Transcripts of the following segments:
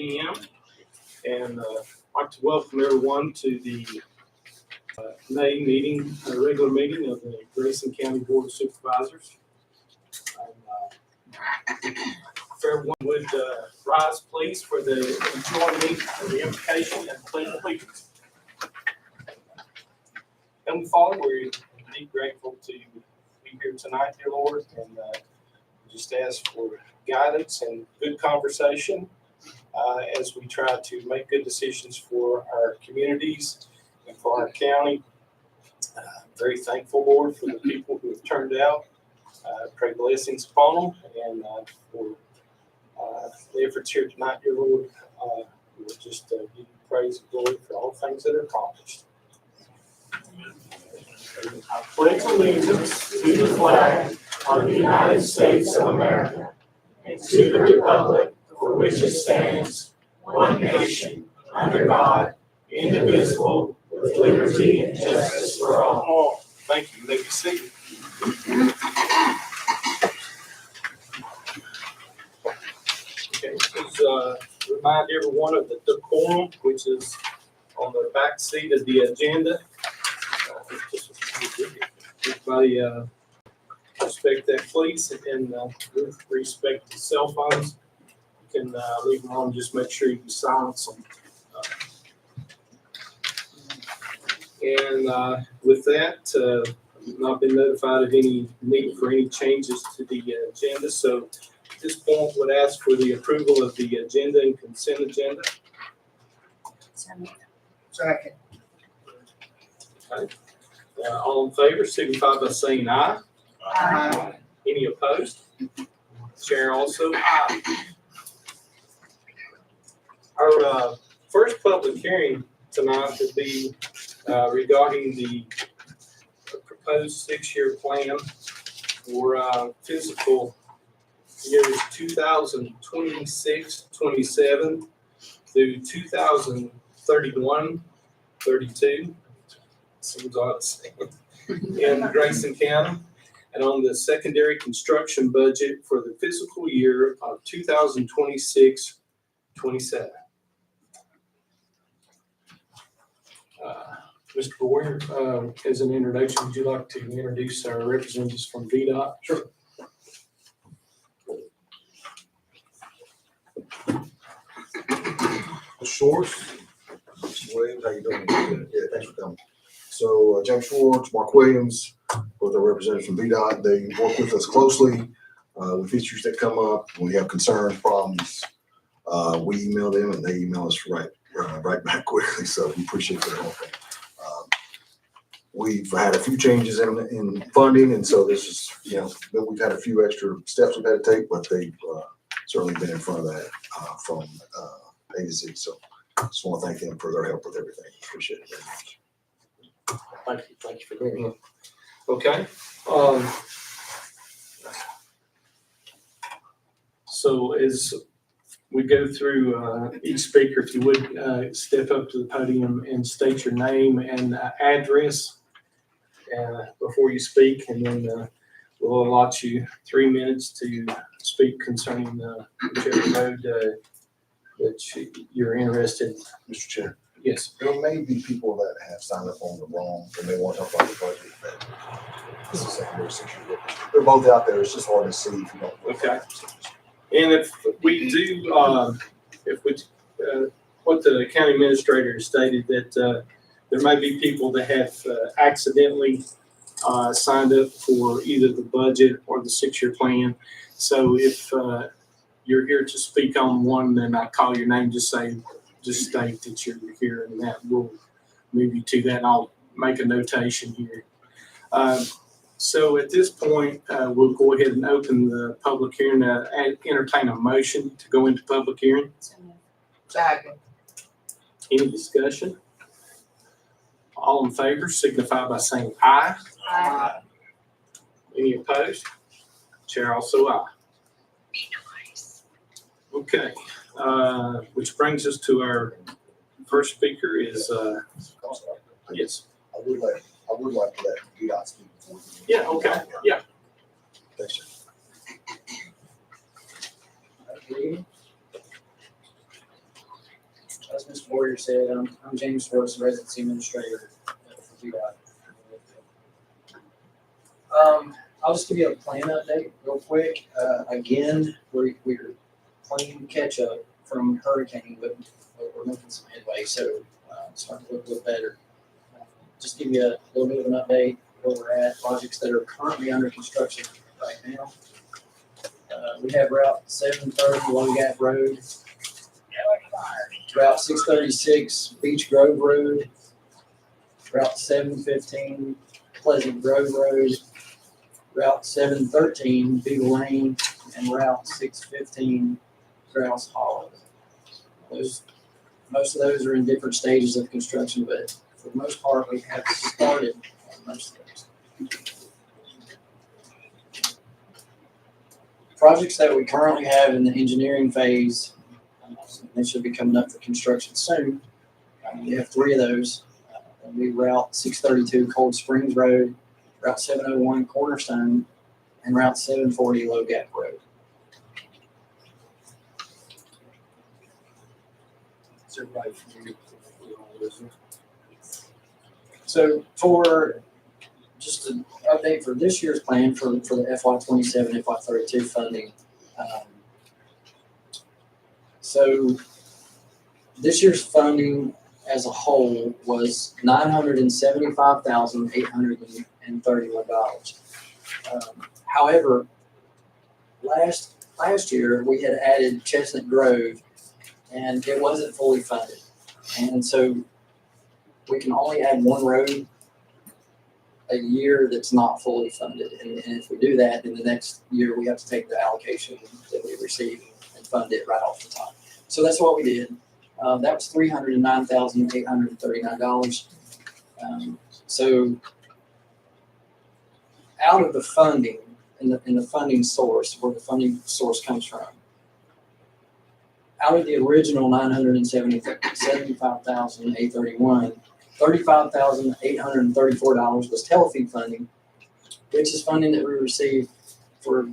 p.m. And I'd like to welcome everyone to the May meeting, regular meeting of the Grayson County Board of Supervisors. And, if everyone would rise, please, for the join me for the invocation and pledge of allegiance. Heavenly Father, we're indeed grateful to be here tonight, dear Lord, and just ask for guidance and good conversation as we try to make good decisions for our communities and for our county. Very thankful, Lord, for the people who have turned out. Pray blessings upon them, and for the efforts here tonight, dear Lord. We'll just give you praise and glory for all things that are accomplished. I pledge allegiance to the flag of the United States of America and to the republic for which it stands, one nation, under God, indivisible, with liberty and justice for all. Oh, thank you. You may be seated. Okay, please remind everyone of the decorum, which is on the back seat of the agenda. Everybody respect that, please, and respect the cell phones. You can leave them on, just make sure you silence them. And with that, I've not been notified of any need for any changes to the agenda. So at this point, would ask for the approval of the agenda and consent agenda. Second. Okay. All in favor, signify by saying aye. Aye. Any opposed? Chair also aye. Our first public hearing tonight will be regarding the proposed 6-year plan for fiscal years 2026-27 through 2031-32. Seems odd to say. In Grayson County, and on the secondary construction budget for the fiscal year of 2026-27. Mr. Boyer, as an introduction, would you like to introduce our representatives from VDOT? Sure. Mr. Schwartz, Mr. Williams, how you doing? Yeah, thanks for coming. So James Schwartz, Mark Williams, both are representatives from VDOT. They work with us closely with issues that come up. When we have concerns, problems, we email them and they email us right back quickly. So we appreciate their help. We've had a few changes in funding, and so this is, we've had a few extra steps we've had to take, but they've certainly been in front of that from A to Z. So I just want to thank them for their help with everything. Appreciate it very much. Thank you for being here. Okay. So as we go through each speaker, if you would step up to the podium and state your name and address before you speak, and then we'll allot you 3 minutes to speak concerning whichever road that you're interested in. Mr. Chair. Yes. There may be people that have signed up on the wrong, and they want to talk about the budget. But this is secondary 6-year. They're both out there. It's just hard to see if you don't. Okay. And if we do, what the county administrator has stated, that there may be people that have accidentally signed up for either the budget or the 6-year plan. So if you're here to speak on one, then I call your name, just state that you're here, and that will move you to that. And I'll make a notation here. So at this point, we'll go ahead and open the public hearing and entertain a motion to go into public hearing. Second. Any discussion? All in favor signify by saying aye. Aye. Any opposed? Chair also aye. Okay, which brings us to our first speaker is, yes. I would like to let VDOT speak before we. Yeah, okay, yeah. Thanks, sir. as Mr. Warrior said, I'm James Schwartz, Residency Administrator for VDOT. I'll just give you a plan update real quick. Again, we're playing catch up from hurricane, but we're making some headway, so it's starting to look a little better. Just give you a little bit of an update where we're at, projects that are currently under construction right now. We have Route 730 Low Gap Road, Route 636 Beach Grove Road, Route 715 Pleasant Grove Road, Route 713 Beagle Lane, and Route 615 Grouse Hollow. Most of those are in different stages of construction, but for the most part, we have started on most of those. Projects that we currently have in the engineering phase, they should be coming up for construction soon. We have 3 of those. That'll be Route 632 Cold Springs Road, Route 701 Cornerstone, and Route 740 Low Gap Road. Is everybody familiar with all those? So for just an update for this year's plan for the FY27, FY32 funding. So this year's funding as a whole was $975,831. However, last year we had added Chestnut Grove and it wasn't fully funded. And so we can only add one road a year that's not fully funded. And if we do that, then the next year we have to take the allocation that we receive and fund it right off the top. So that's what we did. That was $309,839. So out of the funding, in the funding source, where the funding source comes from, out of the original $975,831, $35,834 was telefeed funding, which is funding that we received for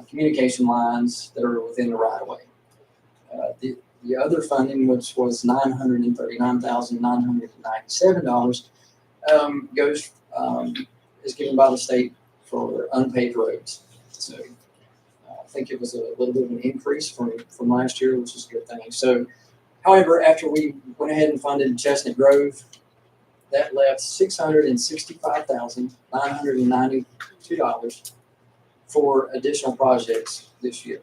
communication lines that are within the right of way. The other funding, which was $939,997, is given by the state for unpaved roads. So I think it was a little bit of an increase from last year, which is a good thing. So, however, after we went ahead and funded Chestnut Grove, that left $665,992 for additional projects this year.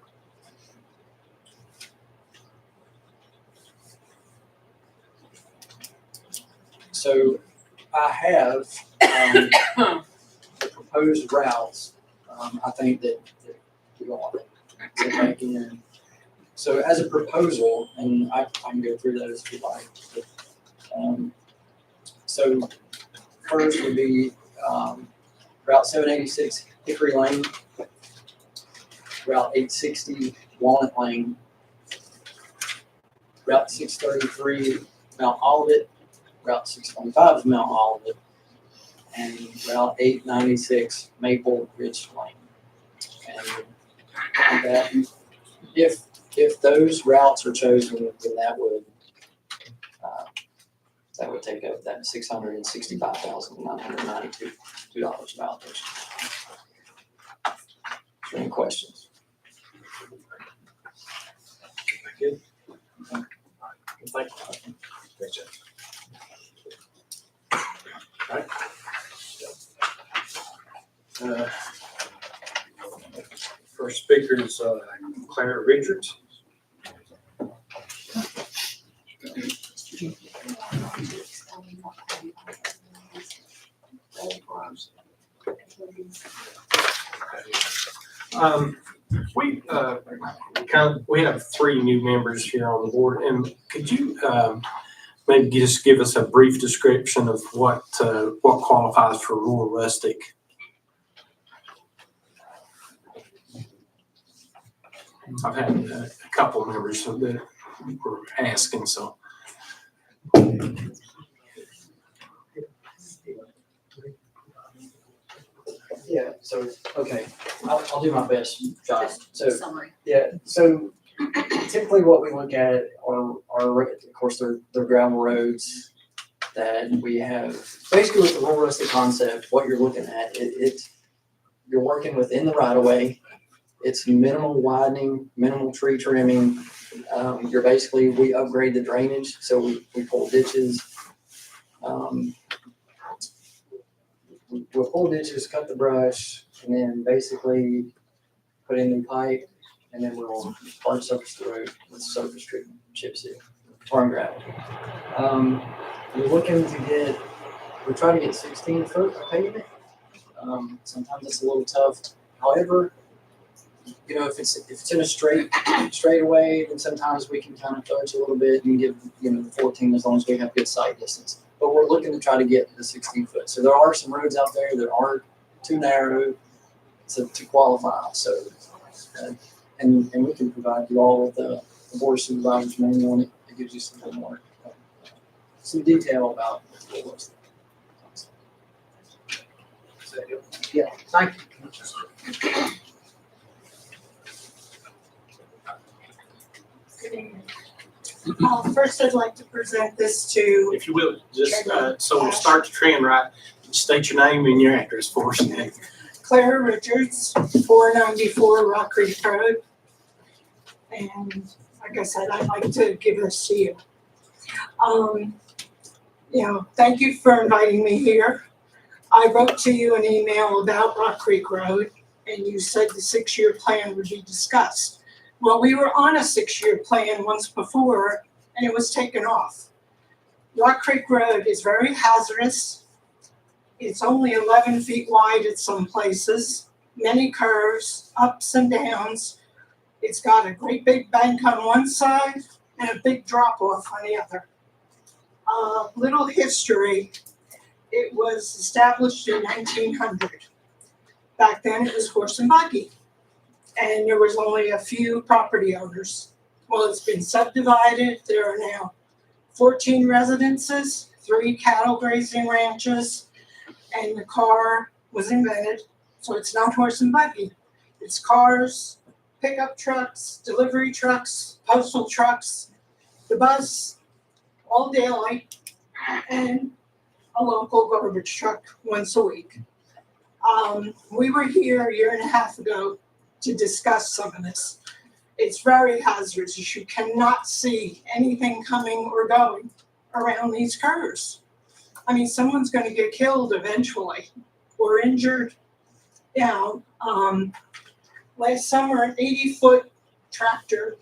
So I have the proposed routes. I think that we want to get back in. So as a proposal, and I can go through those if you like. So first would be Route 786 Hickory Lane, Route 860 Walnut Lane, Route 633 Mount Olivet, Route 625 Mount Olivet, and Route 896 Maple Ridge Lane. And that, if those routes are chosen, then that would take up that $665,992 of allocation. Is there any questions? Good. Thank you. Thanks, Jeff. First speaker is Claire Richards. We have 3 new members here on the board, and could you maybe just give us a brief description of what qualifies for rural rustic? I've had a couple of members that were asking, so. Yeah, so, okay, I'll do my best, Josh. So, Summary. yeah, so typically what we look at are of course, they're gravel roads that we have. Basically with the rural rustic concept, what you're looking at, you're working within the right of way. It's minimal widening, minimal tree trimming. We upgrade the drainage, so we pull ditches. We'll pull ditches, cut the brush, and then basically put in new pipe, and then we'll hard surface the road with surface treatment, chip seal, or gravel. We're looking to we try to get 16 foot of pavement. Sometimes it's a little tough. However, if it's in a straightaway, then sometimes we can kind of fudge a little bit and give, the 14 as long as we have good sight distance. But we're looking to try to get the 16 foot. So there are some roads out there that are too narrow to qualify. So, and we can provide you all with the board of supervisors manual, and it gives you some more, some detail about what looks like. Yeah, thank you. Good evening. First, I'd like to present this to If you will, just, so we'll start the trend right. State your name and your address for us. Clara Richards, 494 Rock Creek Road. And like I said, I'd like to give this to you. Thank you for inviting me here. I wrote to you an email about Rock Creek Road, and you said the 6-year plan would be discussed. Well, we were on a 6-year plan once before, and it was taken off. Rock Creek Road is very hazardous. It's only 11 feet wide at some places, many curves, ups and downs. It's got a great big bank on one side and a big drop off on the other. Little history. It was established in 1900. Back then it was horse and buggy, and there was only a few property owners. Well, it's been subdivided. There are now 14 residences, 3 cattle grazing ranches, and the car was invented. So it's not horse and buggy. It's cars, pickup trucks, delivery trucks, postal trucks, the bus, all daylight, and a local garbage truck once a week. We were here a year and a half ago to discuss some of this. It's very hazardous. You cannot see anything coming or going around these curves. I mean, someone's going to get killed eventually or injured. Last summer, an 80-foot tractor,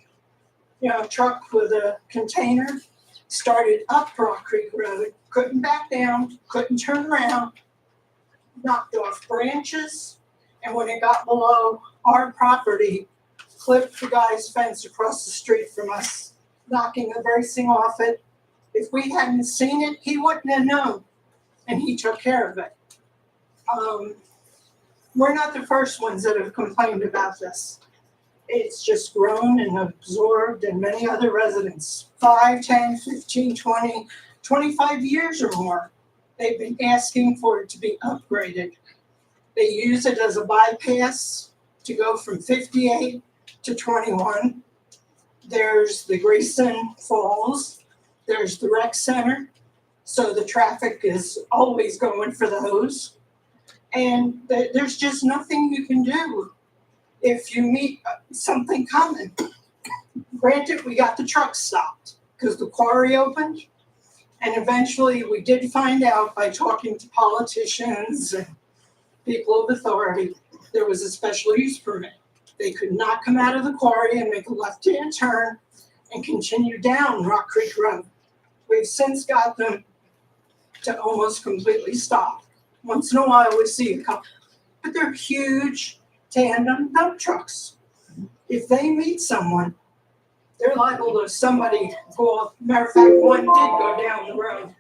truck with a container, started up Rock Creek Road, couldn't back down, couldn't turn around, knocked off branches, and when it got below our property, clipped the guy's fence across the street from us, knocking the bracing off it. If we hadn't seen it, he wouldn't have known, and he took care of it. We're not the first ones that have complained about this. It's just grown and absorbed, and many other residents, 5, 10, 15, 20, 25 years or more, they've been asking for it to be upgraded. They use it as a bypass to go from 58 to 21. There's the Grayson Falls. There's the rec center. So the traffic is always going for those. And there's just nothing you can do if you meet something coming. Granted, we got the truck stopped because the quarry opened. And eventually we did find out by talking to politicians and people of authority, there was a special use permit. They could not come out of the quarry and make a left-hand turn and continue down Rock Creek Road. We've since got them to almost completely stop. Once in a while we see a couple, but they're huge tandem dump trucks. If they meet someone, they're liable to somebody go off. Matter of fact, one did go down the road.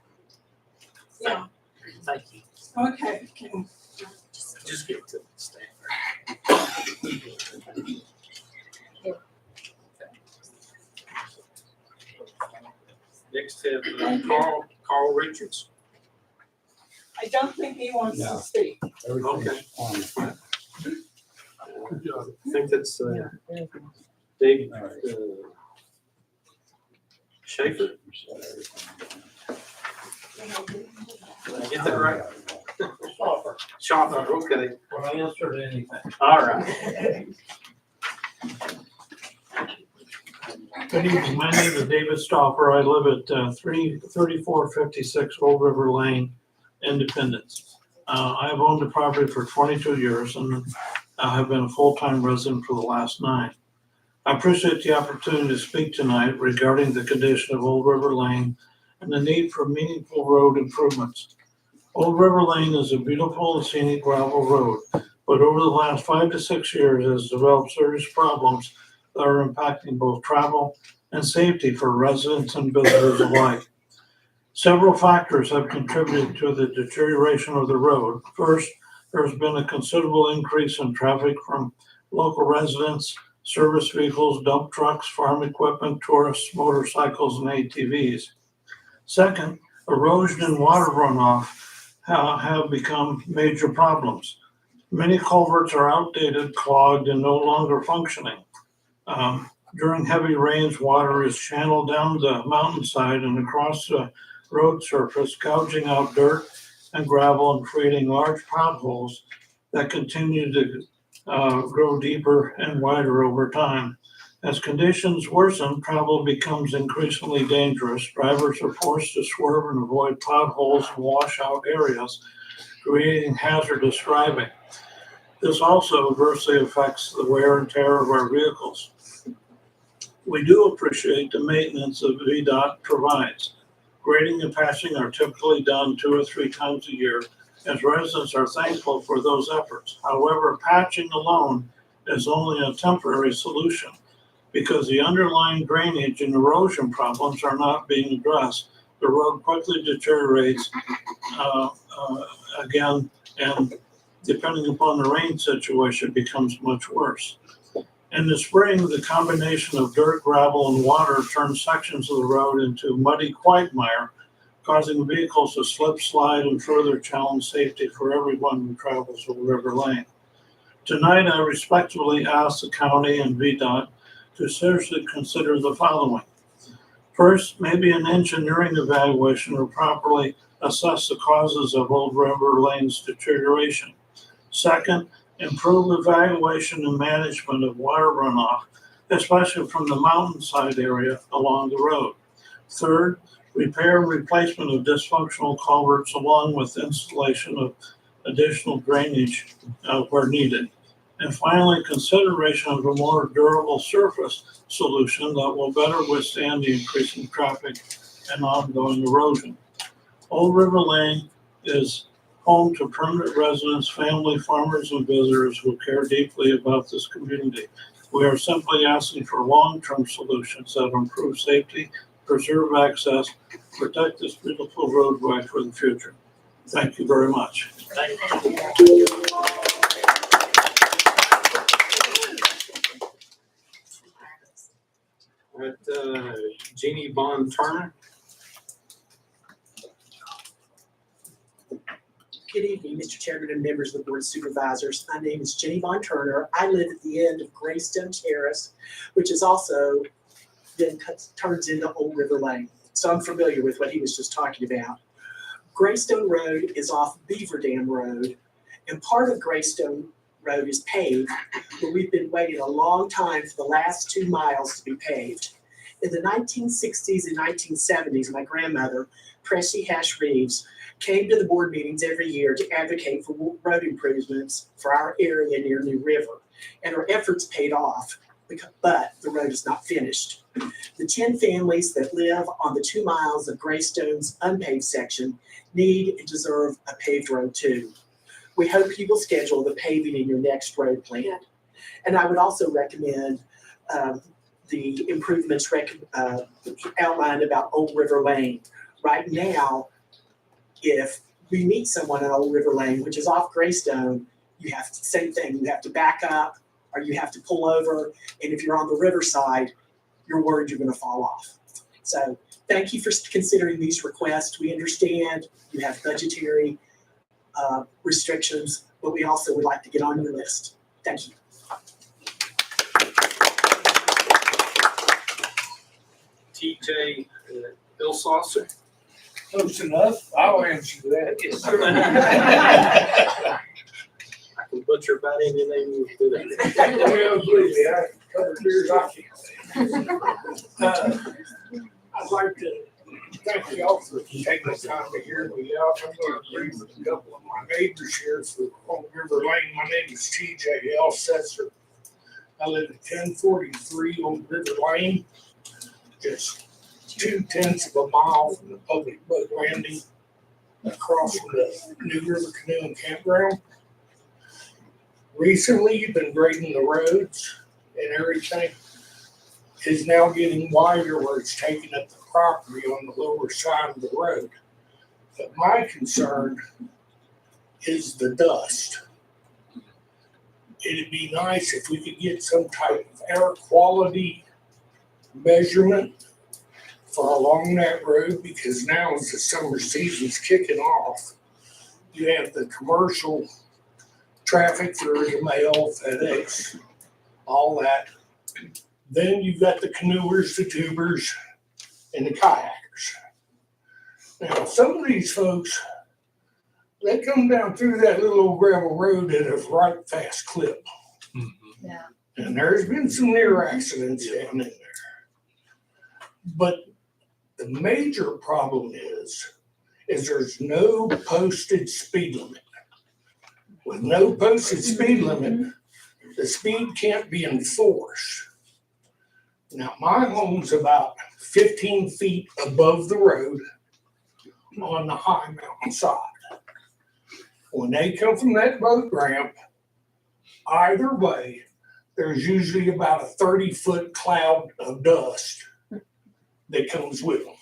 Yeah. Thank you. Okay. Just get to the stand. Next to Carl Richards. I don't think he wants to speak. Okay. I think that's, David Schaefer. Did I get that right? Schoffer, okay. When I answered anything. All right. Good evening, my name is David Stoffer. I live at 3456 Old River Lane, Independence. I have owned the property for 22 years and I have been a full-time resident for the last 9. I appreciate the opportunity to speak tonight regarding the condition of Old River Lane and the need for meaningful road improvements. Old River Lane is a beautiful and scenic gravel road, but over the last 5 to 6 years has developed serious problems that are impacting both travel and safety for residents and visitors alike. Several factors have contributed to the deterioration of the road. First, there's been a considerable increase in traffic from local residents, service vehicles, dump trucks, farm equipment, tourists, motorcycles, and ATVs. Second, erosion and water runoff have become major problems. Many culverts are outdated, clogged, and no longer functioning. During heavy rains, water is channeled down the mountainside and across the road surface, gouging out dirt and gravel and creating large potholes that continue to grow deeper and wider over time. As conditions worsen, travel becomes increasingly dangerous. Drivers are forced to swerve and avoid potholes and washout areas, creating hazardous driving. This also adversely affects the wear and tear of our vehicles. We do appreciate the maintenance that VDOT provides. Grading and patching are typically done 2 or 3 times a year, as residents are thankful for those efforts. However, patching alone is only a temporary solution because the underlying drainage and erosion problems are not being addressed. The road quickly deteriorates again, and depending upon the rain situation, becomes much worse. In the spring, the combination of dirt, gravel, and water turns sections of the road into muddy quagmire, causing vehicles to slip, slide, and further challenge safety for everyone who travels Old River Lane. Tonight, I respectfully ask the county and VDOT to seriously consider the following. First, maybe an engineering evaluation will properly assess the causes of Old River Lane's deterioration. Second, improve evaluation and management of water runoff, especially from the mountainside area along the road. Third, repair and replacement of dysfunctional culverts along with installation of additional drainage where needed. And finally, consideration of a more durable surface solution that will better withstand the increasing traffic and ongoing erosion. Old River Lane is home to permanent residents, family, farmers, and visitors who care deeply about this community. We are simply asking for long-term solutions that improve safety, preserve access, protect this beautiful roadway for the future. Thank you very much. Thank you. All right, Jeannie Bond Turner. Good evening, Mr. Chairman and members of the Board of Supervisors. My name is Jenny Von Turner. I live at the end of Greystone Terrace, which is also then turns into Old River Lane. So I'm familiar with what he was just talking about. Greystone Road is off Beaver Dam Road, and part of Greystone Road is paved, but we've been waiting a long time for the last 2 miles to be paved. In the 1960s and 1970s, my grandmother, Pressy Hash Reeves, came to the board meetings every year to advocate for road improvements for our area near New River. And her efforts paid off, but the road is not finished. The 10 families that live on the 2 miles of Greystone's unpaved section need and deserve a paved road too. We hope you will schedule the paving in your next road plan. And I would also recommend the improvements outlined about Old River Lane. Right now, if we meet someone at Old River Lane, which is off Greystone, you have to, same thing, you have to back up or you have to pull over. And if you're on the riverside, you're worried you're gonna fall off. So thank you for considering these requests. We understand you have budgetary restrictions, but we also would like to get on your list. Thank you. TJ Ilsaucer. Close enough, I'll answer that, yes, sir. I can butcher about any name you do that. Well, believe me, I covered yours, I can. I'd like to thank you all for taking the time to hear me out. I'm gonna agree with a couple of my neighbors here for Old River Lane. My name is TJ Elsesser. I live at 1043 Old River Lane, just 2/10 of a mile from the public boat landing across from the New River Canoe and Campground. Recently, you've been grading the roads and everything is now getting wider where it's taking up the property on the lower side of the road. But my concern is the dust. It'd be nice if we could get some type of air quality measurement for along that road, because now as the summer season's kicking off, you have the commercial traffic through the mail, FedEx, all that. Then you've got the canoers, the tubers, and the kayakers. Now, some of these folks, they come down through that little old gravel road at a right fast clip. Yeah. And there's been some near accidents down in there. But the major problem is there's no posted speed limit. With no posted speed limit, the speed can't be enforced. Now, my home's about 15 feet above the road on the high mountain side. When they come from that boat ramp, either way, there's usually about a 30-foot cloud of dust that comes with them.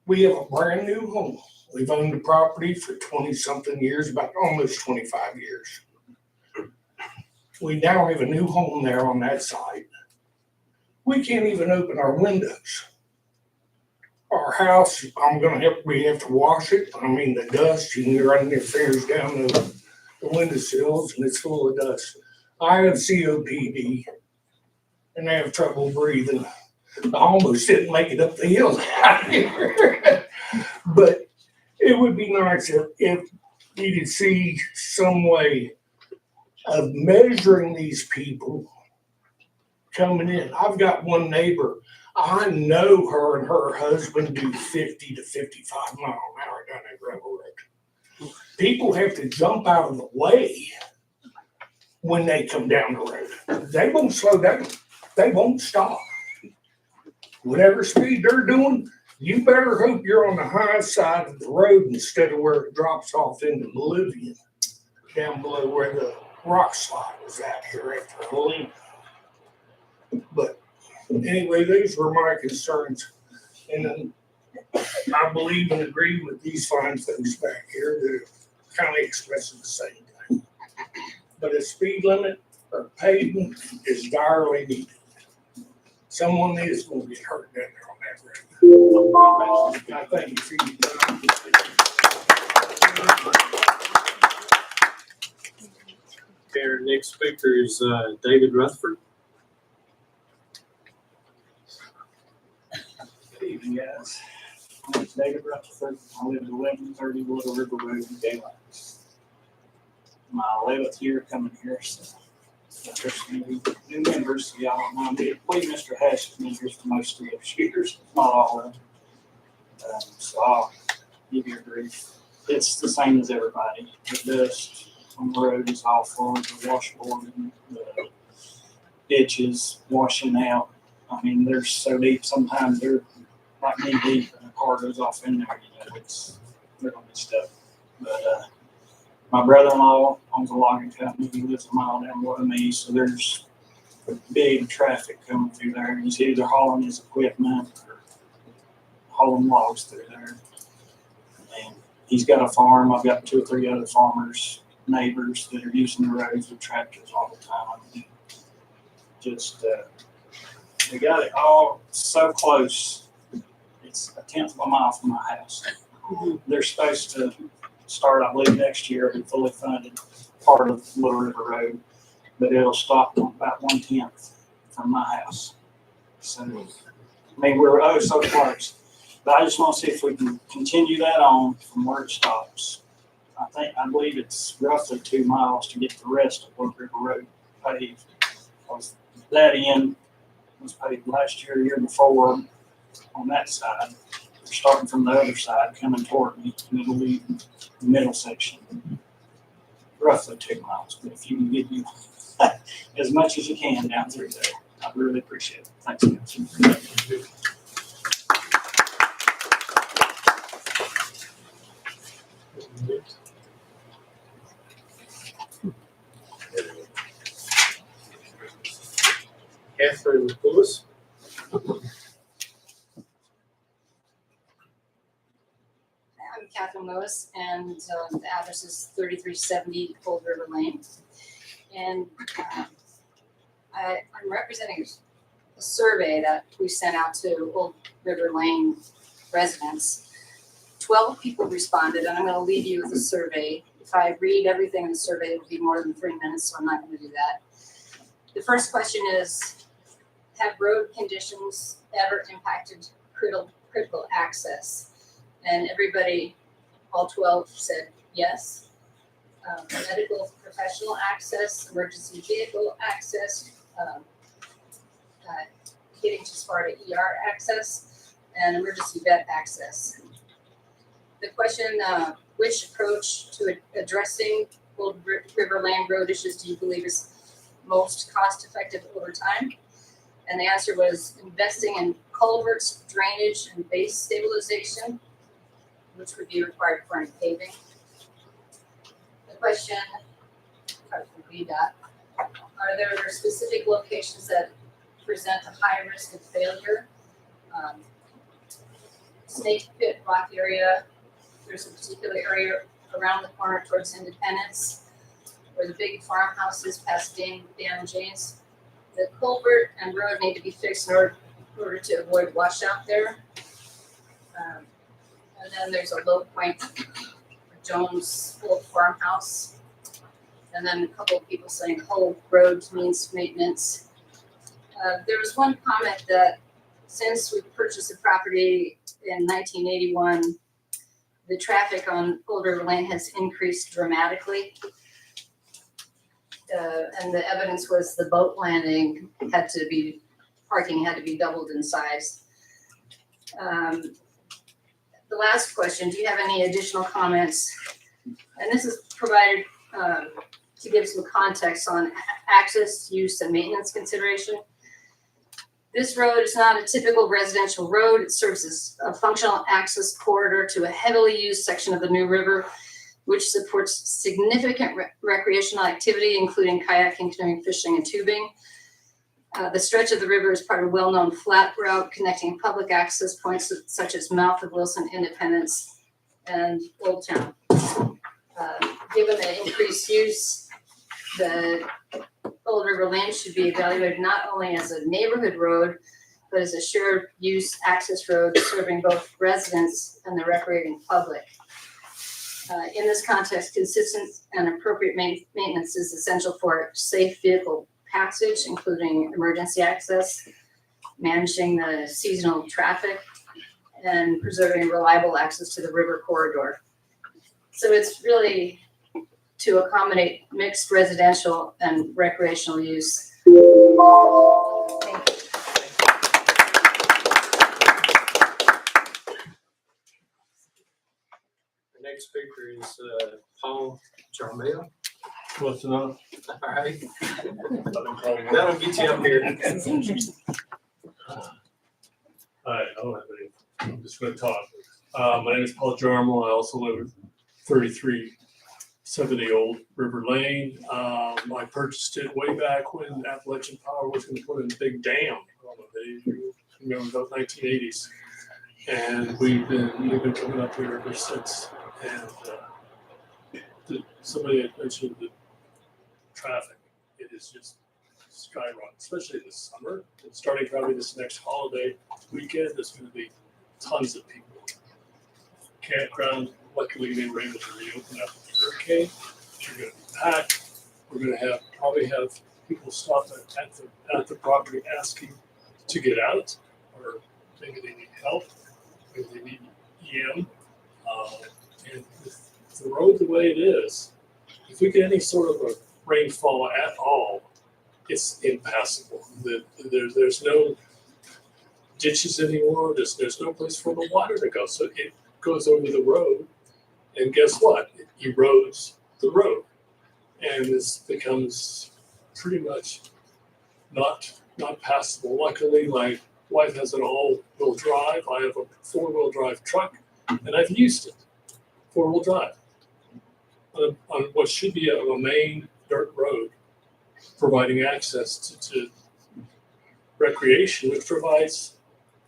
We have a brand new home. We've owned the property for 20-something years, about almost 25 years. We now have a new home there on that site. We can't even open our windows. Our house, we have to wash it. I mean, the dust, you can run your fingers down the windowsills and it's full of dust. I have COPD and I have trouble breathing. I almost didn't make it up the hill out here. But it would be nice if you could see some way of measuring these people coming in. I've got one neighbor, I know her and her husband do 50 to 55 mile an hour down that gravel road. People have to jump out of the way when they come down the road. They won't slow down. They won't stop. Whatever speed they're doing, you better hope you're on the high side of the road instead of where it drops off into oblivion, down below where the rock slide was at here after Helene. But anyway, those were my concerns. And I believe and agree with these fine folks back here that are kind of expressing the same thing. But a speed limit or pavement is direly needed. Someone is going to get hurt down there on that road. I thank you for your time. Okay, our next speaker is David Rutherford. Good evening, guys. My name is David Rutherford. I live at 1130 Little River Road in Daylight. My 11th year coming here, so there's some new members, so y'all don't mind. I believe Mr. Hash has been here for most of those years, not all of them. So I'll give you a brief. It's the same as everybody. The dust on the road is awful. The washboard and the ditches washing out. I mean, they're so deep sometimes they're like knee deep and the car goes off in there, they're gonna be stuck. But my brother-in-law owns a logging company. He lives a mile down below me, so there's big traffic coming through there. He's either hauling his equipment or hauling logs through there. And he's got a farm. I've got 2 or 3 other farmers, neighbors that are using the roads with tractors all the time. Just we got it all so close. It's a 1/10 of a mile from my house. They're supposed to start, I believe, next year, be fully funded part of Little River Road, but it'll stop about 1/10 from my house. So I mean, we're oh so close. But I just want to see if we can continue that on from where it stops. I believe it's roughly 2 miles to get the rest of Wood River Road paved. Because that end was paved last year, year before on that side. We're starting from the other side, coming toward me, and it'll be the middle section. Roughly 2 miles, but if you can get me as much as you can down through there, I'd really appreciate it. Thanks, guys. Catherine Lewis. I'm Catherine Lewis, and the address is 3370 Old River Lane. And I'm representing a survey that we sent out to Old River Lane residents. 12 people responded, and I'm going to leave you with the survey. If I read everything in the survey, it will be more than 3 minutes, so I'm not going to do that. The first question is, have road conditions ever impacted critical access? And everybody, all 12 said yes. Medical professional access, emergency vehicle access, getting to Sparta ER access, and emergency vet access. The question, which approach to addressing Old River Lane road issues do you believe is most cost effective over time? And the answer was investing in culverts, drainage, and base stabilization, which would be required for any paving. The question, from VDOT, are there specific locations that present a high risk of failure? Snake Pit Rock area, there's a particular area around the corner towards Independence, where the big farmhouse is past Dan James. The culvert and road need to be fixed in order to avoid washout there. And then there's a low point for Jones Old Farmhouse. And then a couple of people saying whole road needs maintenance. There was one comment that since we purchased the property in 1981, the traffic on Old River Lane has increased dramatically. And the evidence was the boat landing parking had to be doubled in size. The last question, do you have any additional comments? And this is provided to give some context on access, use, and maintenance consideration. This road is not a typical residential road. It serves as a functional access corridor to a heavily used section of the New River, which supports significant recreational activity, including kayaking, canoeing, fishing, and tubing. The stretch of the river is part of a well-known flat route connecting public access points such as Mouth of Wilson, Independence, and Old Town. Given the increased use, the Old River Lane should be evaluated not only as a neighborhood road, but as a shared use access road serving both residents and the recreating public. In this context, consistent and appropriate maintenance is essential for safe vehicle passage, including emergency access, managing the seasonal traffic, and preserving reliable access to the river corridor. So it's really to accommodate mixed residential and recreational use. Thank you. The next speaker is Paul Jarmel. Close enough. All right. That'll get you up here. Hi, I don't have any. I'm just going to talk. My name is Paul Jarmel. I also live at 3370 Old River Lane. I purchased it way back when Appalachian Power was going to put in a big dam. I don't know if you remember about 1980s. And we've been coming up here ever since. And somebody had mentioned the traffic. It is just skyrocketing, especially in the summer. And starting probably this next holiday weekend, there's going to be tons of people. Campground, luckily they were able to reopen after the hurricane. You're going to be packed. We're going to probably have people stop at the property asking to get out or maybe they need help, maybe they need EM. And with the road the way it is, if we get any sort of a rainfall at all, it's impassable. There's no ditches anymore. There's no place for the water to go. So it goes over the road, and guess what? It erodes the road, and this becomes pretty much not passable. Luckily, my wife has an all-wheel drive. I have a four-wheel drive truck, and I've used it, four-wheel drive, on what should be a main dirt road, providing access to recreation, which provides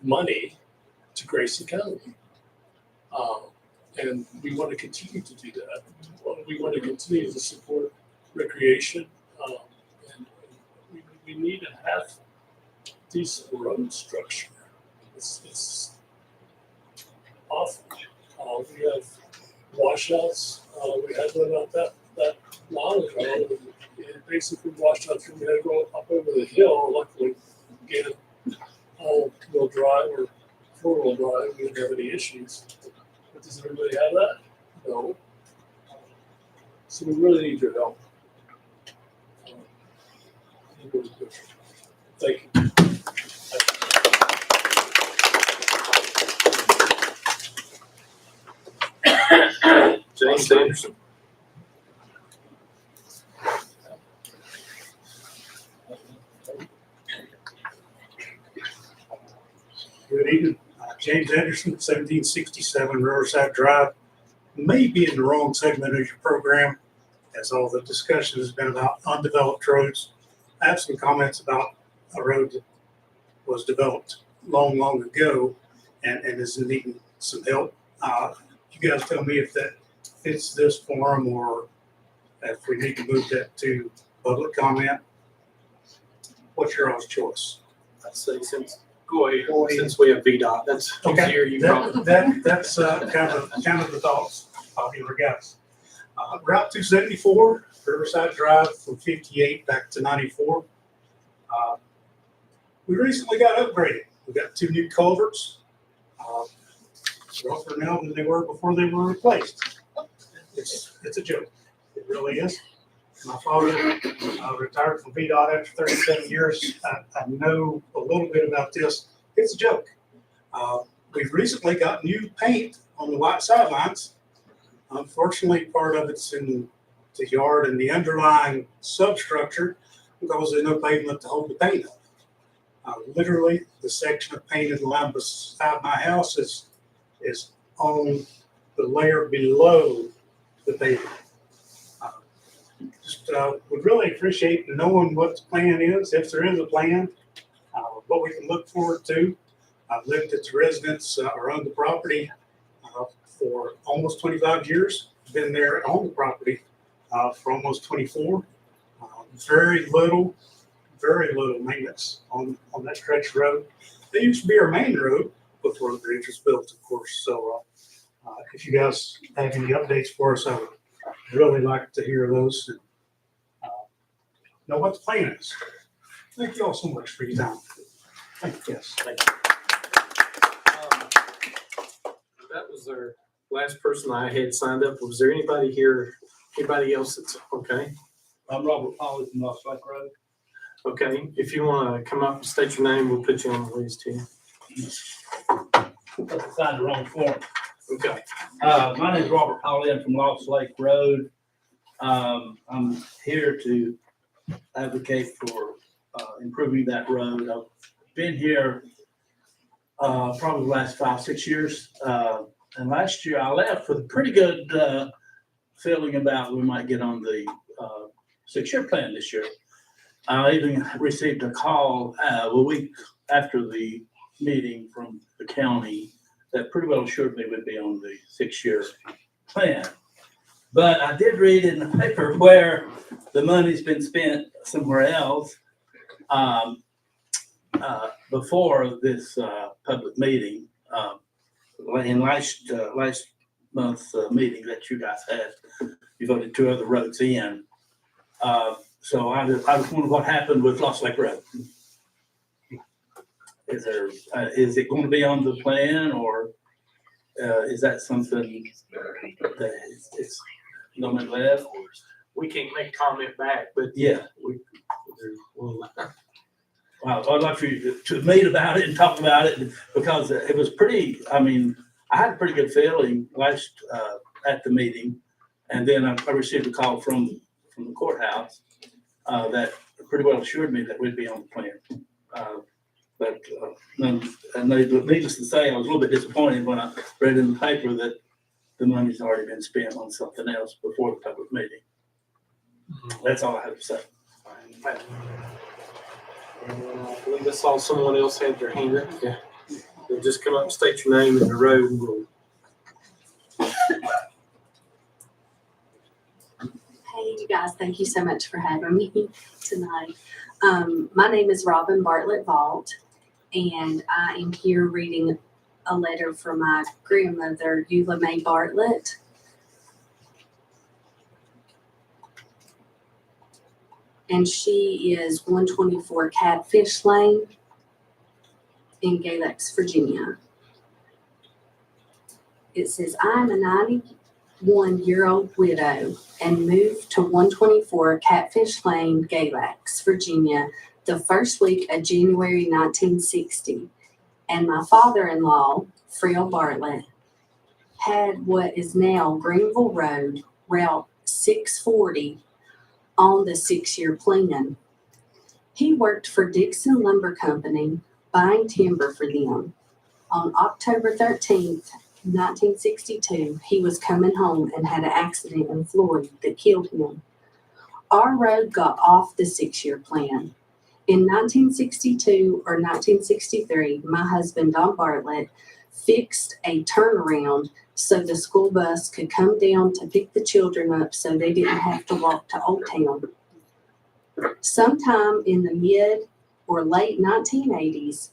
money to Grayson County. And we want to continue to do that. We want to continue to support recreation. And we need to have decent road structure. It's awful. We have washouts. We had one out that long ago. It basically washed out through. We had to go up over the hill. Luckily, again, all-wheel drive or four-wheel drive. We didn't have any issues. But does everybody have that? No. So we really need your help. Thank you. James Anderson. Good evening. James Anderson, 1767 Riverside Drive. May be in the wrong segment of your program, as all the discussion has been about undeveloped roads. I have some comments about a road that was developed long ago and is needing some help. You guys tell me if that fits this forum or if we need to move that to public comment. What's your all's choice? I'd say go ahead. Since we have VDOT, that's Okay. easier. You probably. That's kind of the thoughts of you guys. Route 274, Riverside Drive from 58 back to 94. We recently got upgraded. We got 2 new culverts. Rougher now than they were before they were replaced. It's a joke. It really is. My father retired from VDOT after 37 years. I know a little bit about this. It's a joke. We've recently got new paint on the white sidelines. Unfortunately, part of it's in the yard and the underlying substructure because there's no pavement to hold the paint up. Literally, the section of painted line beside my house is on the layer below the pavement. Would really appreciate knowing what the plan is, if there is a plan, what we can look forward to. I've lived at the residence or owned the property for almost 25 years. Been there on the property for almost 24. Very little maintenance on that stretch of road. They used to be our main road before the bridge was built, of course. So if you guys have any updates for us, I would really like to hear those and know what the plan is. Thank you all so much for your time. Thank you. Yes. Thank you. That was our last person I had signed up. Was there anybody here, anybody else that's okay? I'm Robert Polly from Lost Lake Road. Okay, if you want to come up and state your name, we'll put you on the list here. I signed the wrong form. Okay. My name is Robert Polly. I'm from Lost Lake Road. I'm here to advocate for improving that road. I've been here probably the last 5-6 years. And last year I left with a pretty good feeling about we might get on the 6-year plan this year. I even received a call a week after the meeting from the county that pretty well assured me we'd be on the 6-year plan. But I did read in the paper where the money's been spent somewhere else before this public meeting. In last month's meeting that you guys had, you voted 2 other roads in. So I just wonder what happened with Lost Lake Road. is it going to be on the plan, or is that something that it's going to be left? We can't make comment back, but Yeah. we'll, Well, I'd like for you to meet about it and talk about it, because it was pretty, I mean, I had a pretty good feeling last, at the meeting. And then I received a call from the courthouse, that pretty well assured me that we'd be on the plan. And needless to say, I was a little bit disappointed when I read in the paper that the money's already been spent on something else before the public meeting. That's all I have to say. I believe I saw someone else had their hand up. Yeah. They'll just come up and state your name and the road and we'll. Hey, you guys, thank you so much for having me tonight. My name is Robin Bartlett Vault, and I am here reading a letter from my grandmother, Eula Mae Bartlett. And she is 124 Catfish Lane in Galax, Virginia. It says, I'm a 91-year-old widow and moved to 124 Catfish Lane, Galax, Virginia, the first week of January 1960. And my father-in-law, Friel Bartlett, had what is now Greenville Road, Route 640, on the 6-year plan. He worked for Dixon Lumber Company, buying timber for them. On October 13th, 1962, he was coming home and had an accident in Florida that killed him. Our road got off the 6-year plan. In 1962 or 1963, my husband, Don Bartlett, fixed a turnaround so the school bus could come down to pick the children up so they didn't have to walk to Old Town. Sometime in the mid or late 1980s,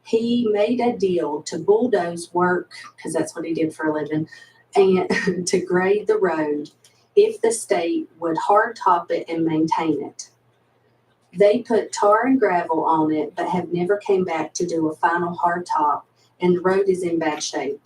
he made a deal to bulldoze work, because that's what he did for a living, and to grade the road if the state would hard top it and maintain it. They put tar and gravel on it, but have never came back to do a final hard top, and the road is in bad shape.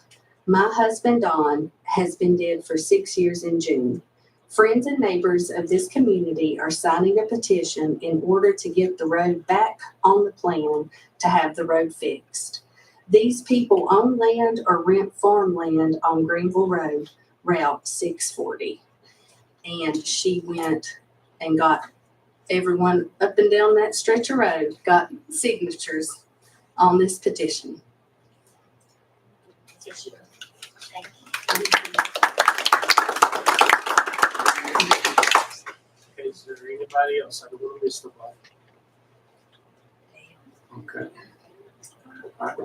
My husband, Don, has been dead for 6 years in June. Friends and neighbors of this community are signing a petition in order to get the road back on the plan to have the road fixed. These people own land or rent farmland on Greenville Road, Route 640. And she went and got everyone up and down that stretch of road, got signatures on this petition. Okay, is there anybody else? I don't want to miss nobody. Okay. All right.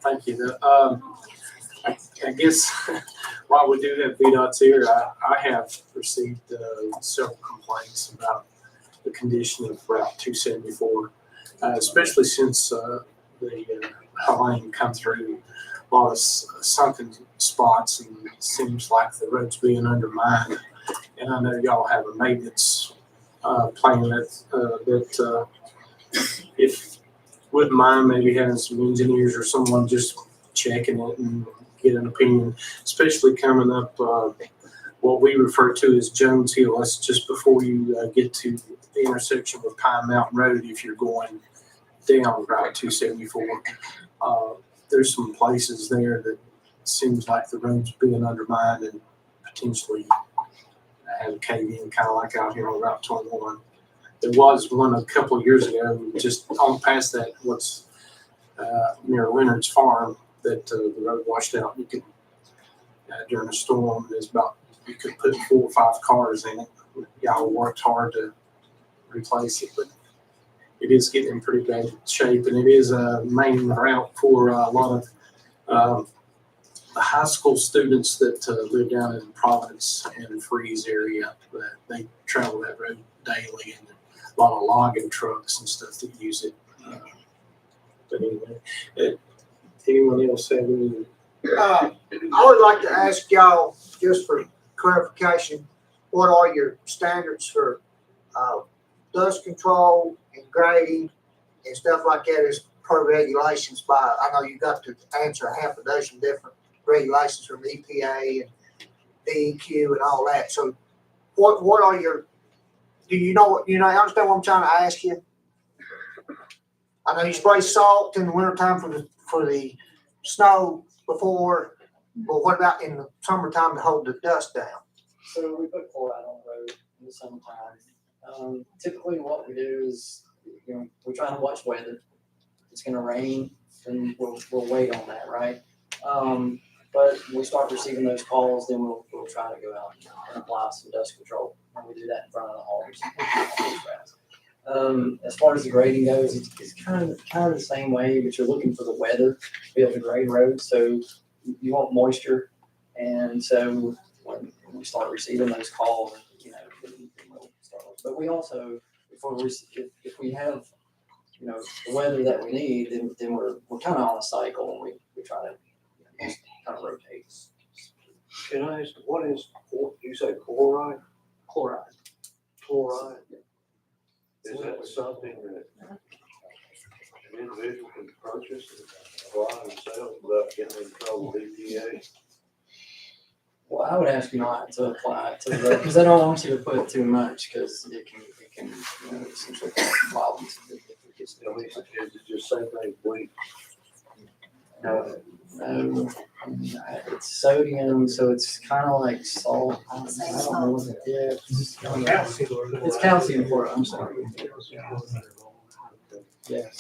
Thank you. I guess while we do have VDOTs here, I have received several complaints about the condition of Route 274, especially since the lane come through a lot of sunken spots, and it seems like the road's being undermined. And I know y'all have a maintenance plan that if wouldn't mind maybe having some engineers or someone just checking it and get an opinion, especially coming up what we refer to as Jones Hill. That's just before you get to the intersection with Pine Mountain Road if you're going down Route 274. There's some places there that seems like the road's being undermined and potentially have a cave in, kind of like out here on Route 21. There was one a couple of years ago, just on past that, what's near Leonard's farm, that the road washed out. You could, during a storm, you could put 4 or 5 cars in it. Y'all worked hard to replace it, but it is getting in pretty bad shape, and it is a main route for a lot of the high school students that live down in Providence and Freeze area. They travel that road daily, and a lot of logging trucks and stuff that use it. But anyway, anyone else have any? I would like to ask y'all, just for clarification, what are your standards for dust control and grading and stuff like that per regulations by, I know you got to answer half a dozen different regulations from EPA and DEQ and all that. So what are your, do you know what, you understand what I'm trying to ask you? I know you spray salt in the wintertime for the snow before, but what about in the summertime to hold the dust down? So we put chloride on the road in the summertime. Typically what we do is, we're trying to watch weather. If it's gonna rain, then we'll wait on that, right? But when we start receiving those calls, then we'll try to go out and apply some dust control. And we do that in front of the homes. As far as the grading goes, it's kind of the same way, but you're looking for the weather to be able to grade roads. So you want moisture. And so when we start receiving those calls, then we'll start. But we also, if we have, the weather that we need, then we're kind of on a cycle, and we try to kind of rotate. Can I ask, what is, you say chloride? Chloride. Chloride? Is that something that an individual can purchase and apply themselves without getting in trouble with EPA? Well, I would ask you not to apply it to the road, because I don't want you to put too much, because it can essentially cause problems if it gets too much. Is it just same thing, bleach? No, it's sodium, so it's kind of like salt. I don't know what it is. It's calcium chloride, I'm sorry. Yes.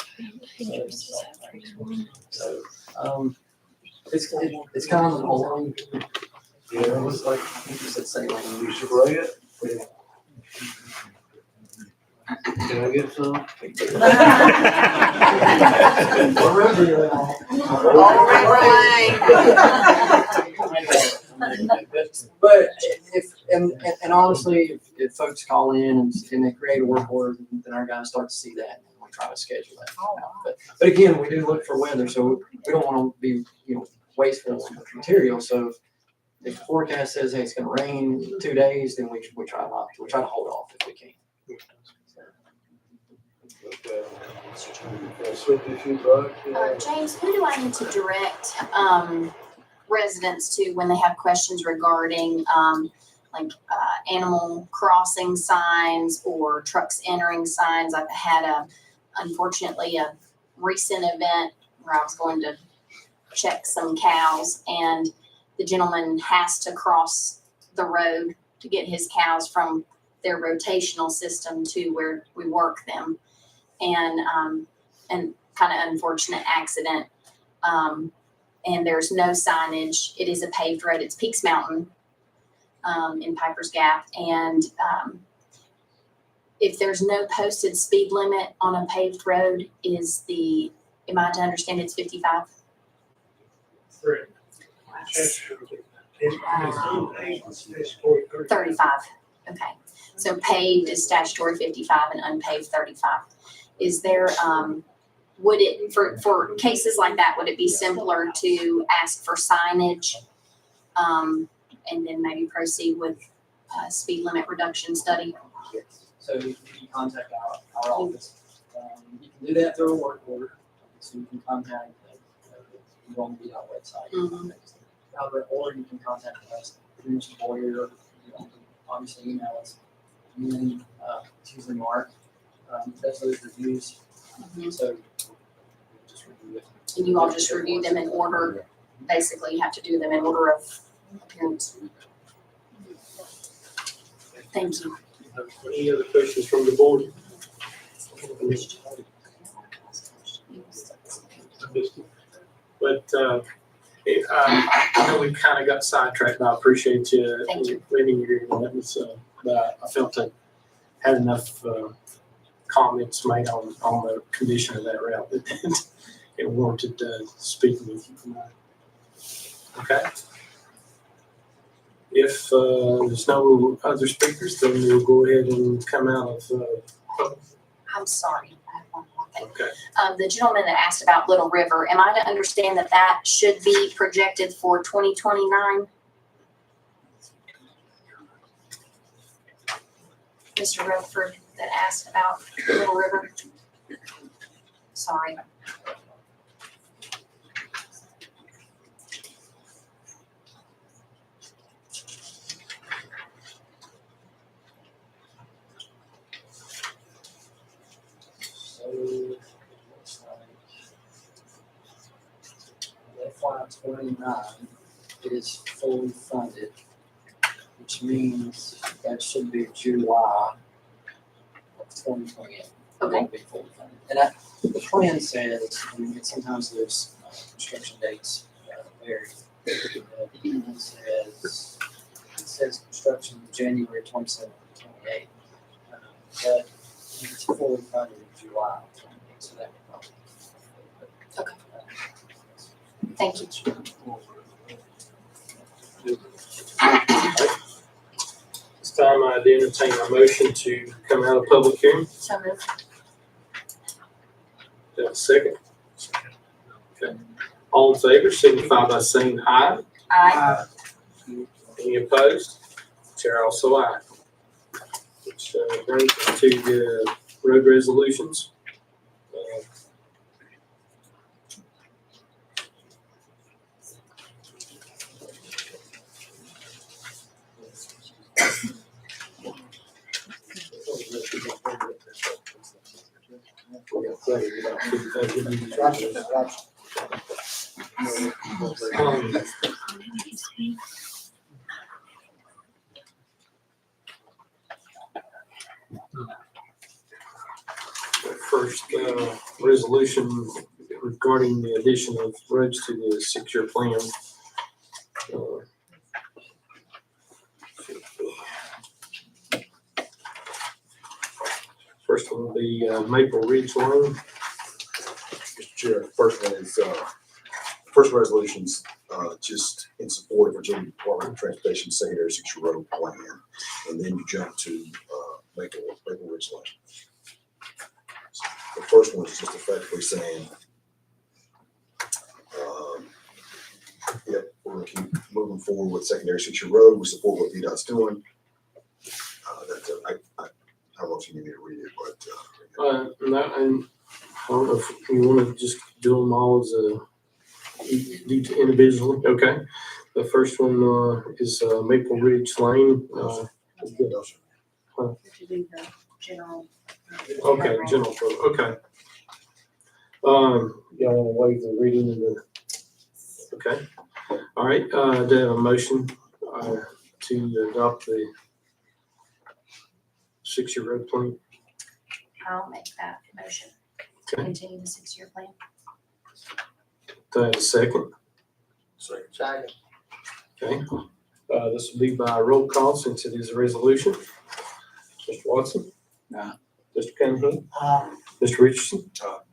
So, it's kind of an old. Yeah, it was like, you said saline. You spray it? Can I get some? But and honestly, if folks call in and they create a work order, then our guys start to see that, and we try to schedule that. But again, we do look for weather, so we don't want to be wasteful with material. So if the forecast says, hey, it's going to rain in 2 days, then we try not to. We try to hold off if we can. Okay. Can I switch with you, Bud? James, who do I need to direct residents to when they have questions regarding animal crossing signs or trucks entering signs? I've had unfortunately a recent event where I was going to check some cows, and the gentleman has to cross the road to get his cows from their rotational system to where we work them. And kind of unfortunate accident. And there's no signage. It is a paved road. It's Peaks Mountain in Piper's Gap. And if there's no posted speed limit on a paved road, am I to understand it's 55? Correct. 35. Okay. So paved is statutory 55 and unpaved 35. Is there, would it, for cases like that, would it be simpler to ask for signage and then maybe proceed with a speed limit reduction study? Yes. So you can contact our office. You can do that through a work order. So you can contact the VDOT website. Mm-hmm. Or you can contact us through Mr. Boyer. Obviously email us. And then it's usually Mark. Does those reviews. Mm-hmm. So just review it. And you all just review them in order, basically you have to do them in order of appearance. Thank you. Any other questions from the board? But I know we kind of got sidetracked, and I appreciate you leaving your comments. But I felt I had enough comments made on the condition of that route that it warranted speaking with you tonight. Okay. If there's no other speakers, then we'll go ahead and come out of. I'm sorry. I have one more thing. Okay. The gentleman that asked about Little River, am I to understand that should be projected for 2029? Mr. Rutherford that asked about Little River. sorry. So, it looks like FY 29 is fully funded, which means that should be July of 2028. It Okay. won't be fully funded. And the plan says, I mean, sometimes there's construction dates vary. It says construction January 27th, 28. But it's fully funded in July, so that would probably. Thank you. This time I'd entertain a motion to come out of public hearing. So moved. Do I have a second? Okay. All in favor, signify by saying aye. Aye. Any opposed? Chair also aye. Which brings us to the road resolutions. First resolution regarding the addition of roads to the 6-year plan. First one will be Maple Ridge Lane. Mr. Chair, first one is, first resolution's just in support of Virginia Department of Transportation Secondary 6-year road plan. And then you jump to Maple Ridge Lane. So the first one is just effectively saying, yep, we're gonna keep moving forward with secondary 6-year road. We support what VDOT's doing. I don't know if you need me to read it, but. No, and I don't know if you want to just do them all as individually. Okay. The first one is Maple Ridge Lane. General. Okay, general code. Okay. Y'all want to waive the reading of the? Okay. All right. Do I have a motion to adopt the 6-year road plan? I'll make that motion. Okay. Continue the 6-year plan. Do I have a second? Second. Okay. This will be by roll call since it is a resolution. Mr. Watson? Aye. Mr. Cunningham? Mr. Richardson?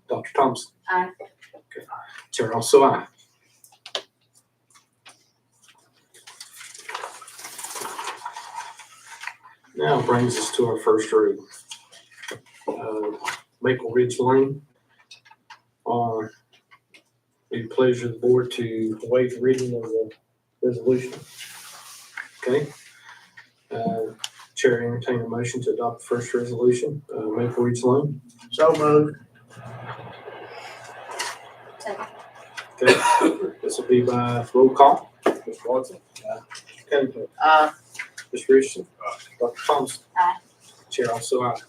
Dr. Thompson? Aye. Okay. Chair also aye. Now brings us to our first read. Maple Ridge Lane. Be pleasure of the board to waive the reading of the resolution. Okay. Chair entertain a motion to adopt the first resolution, Maple Ridge Lane. So moved. Second. Okay. This will be by roll call. Mr. Watson? Mr. Cunningham? Mr. Richardson? Dr. Thompson? Aye. Chair also aye.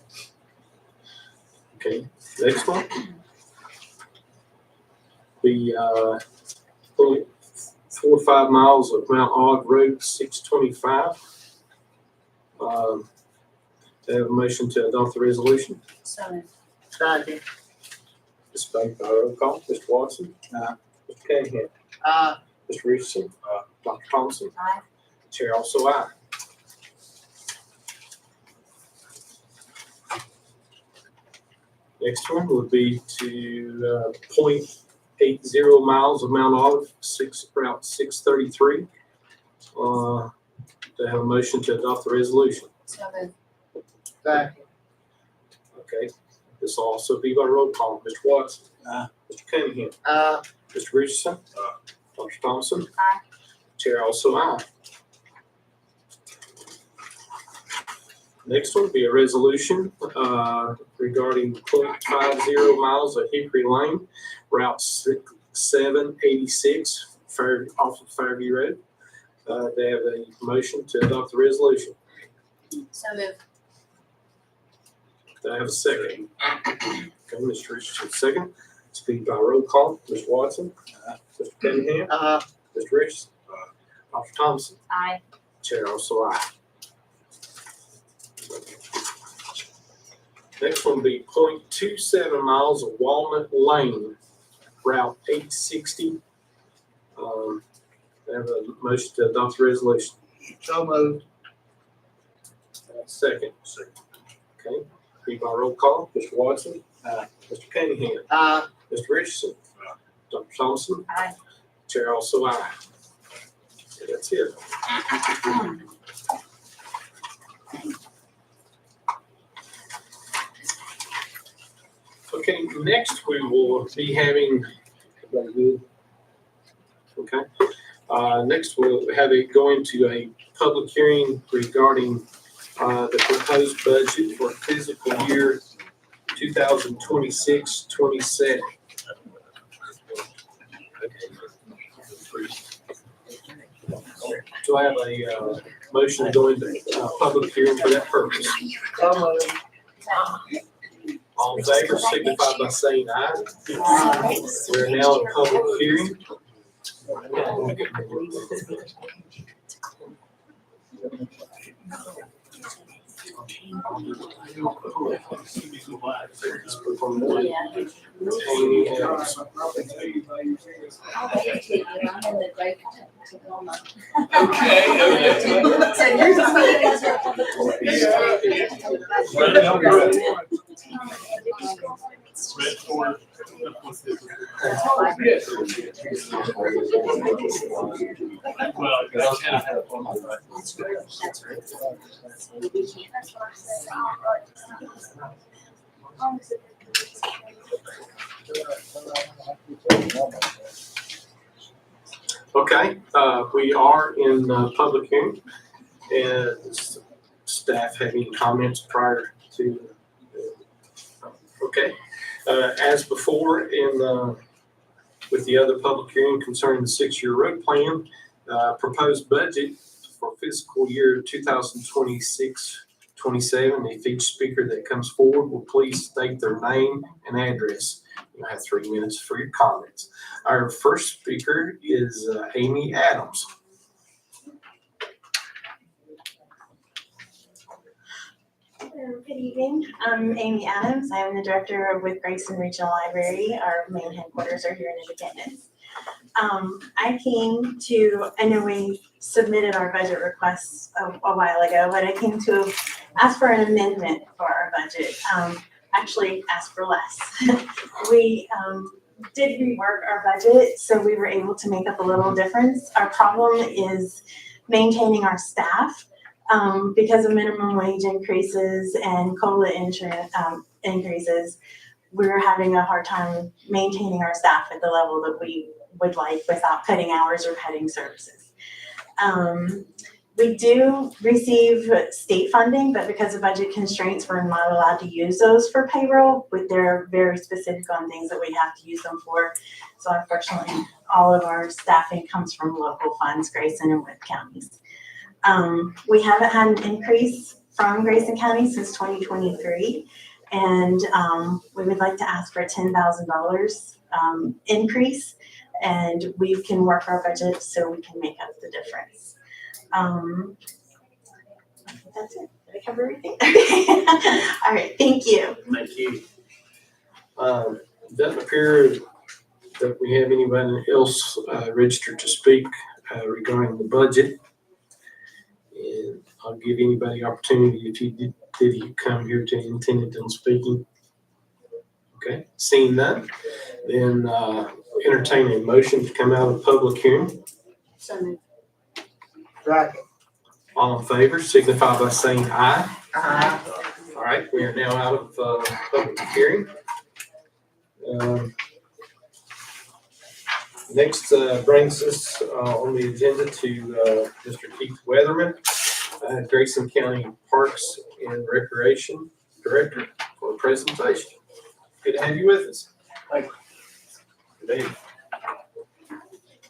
Okay, next one. The 4 or 5 miles of Mount Ogg Road 625. Do I have a motion to adopt the resolution? So moved. Second. This is by roll call. Mr. Watson? Mr. Cunningham? Mr. Richardson? Dr. Thompson? Aye. Chair also aye. Next one would be to 0.80 miles of Mount Olivet, Route 633. Do I have a motion to adopt the resolution? So moved. Second. Okay. This will also be by roll call. Mr. Watson? Mr. Cunningham? Mr. Richardson? Dr. Thompson? Aye. Chair also aye. Next one will be a resolution regarding 0.50 miles of Hickory Lane, Route 786, off of Fairview Road. They have a motion to adopt the resolution. So move. Do I have a second? Okay, Mr. Richardson, second. Speak by roll call. Mr. Watson. Mr. Cunningham. Mr. Richardson. Dr. Thompson. Aye. Chair also aye. Next one will be 0.27 miles of Walnut Lane, Route 860. They have a motion to adopt the resolution. So moved. Second. Okay. Speak by roll call. Mr. Watson. Mr. Cunningham. Mr. Richardson. Dr. Thompson. Aye. Chair also aye. Okay, that's it. Okay, next we will be having, okay. Next we'll have it go into a public hearing regarding the proposed budget for fiscal year 2026-27. Do I have a motion to go into public hearing for that purpose? So moved. All in favor, signify by saying aye. We're now in public hearing. So yours is Okay, we are in public hearing, and staff have any comments prior to? Okay, as before with the other public hearing concerning the 6-year road plan, proposed budget for fiscal year 2026-27. If each speaker that comes forward will please state their name and address. You'll have 3 minutes for your comments. Our first speaker is Amy Adams. Good evening. I'm Amy Adams. I'm the director with Grayson Regional Library. Our main headquarters are here in Independence. I know we submitted our budget requests a while ago, but I came to ask for an amendment for our budget. Actually ask for less. We did rework our budget, so we were able to make up a little difference. Our problem is maintaining our staff. Because of minimum wage increases and COLA insurance increases, we're having a hard time maintaining our staff at the level that we would like without cutting hours or cutting services. We do receive state funding, but because of budget constraints, we're not allowed to use those for payroll, but they're very specific on things that we have to use them for. So unfortunately, all of our staffing comes from local funds, Grayson and Wood counties. We haven't had an increase from Grayson County since 2023, and we would like to ask for a $10,000 increase, and we can work our budget so we can make up the difference. That's it. Did I cover everything? All right, thank you. Thank you. Doesn't appear that we have anybody else registered to speak regarding the budget. And I'll give anybody opportunity if you did you come here to intended on speaking. Okay, seeing none, then entertain a motion to come out of public hearing. So moved. Second. All in favor, signify by saying aye. Aye. All right, we are now out of public hearing. Next brings us on the agenda to Mr. Keith Weatherman. Grayson County Parks and Recreation Director for a presentation. Good to have you with us. Thank you. Good evening.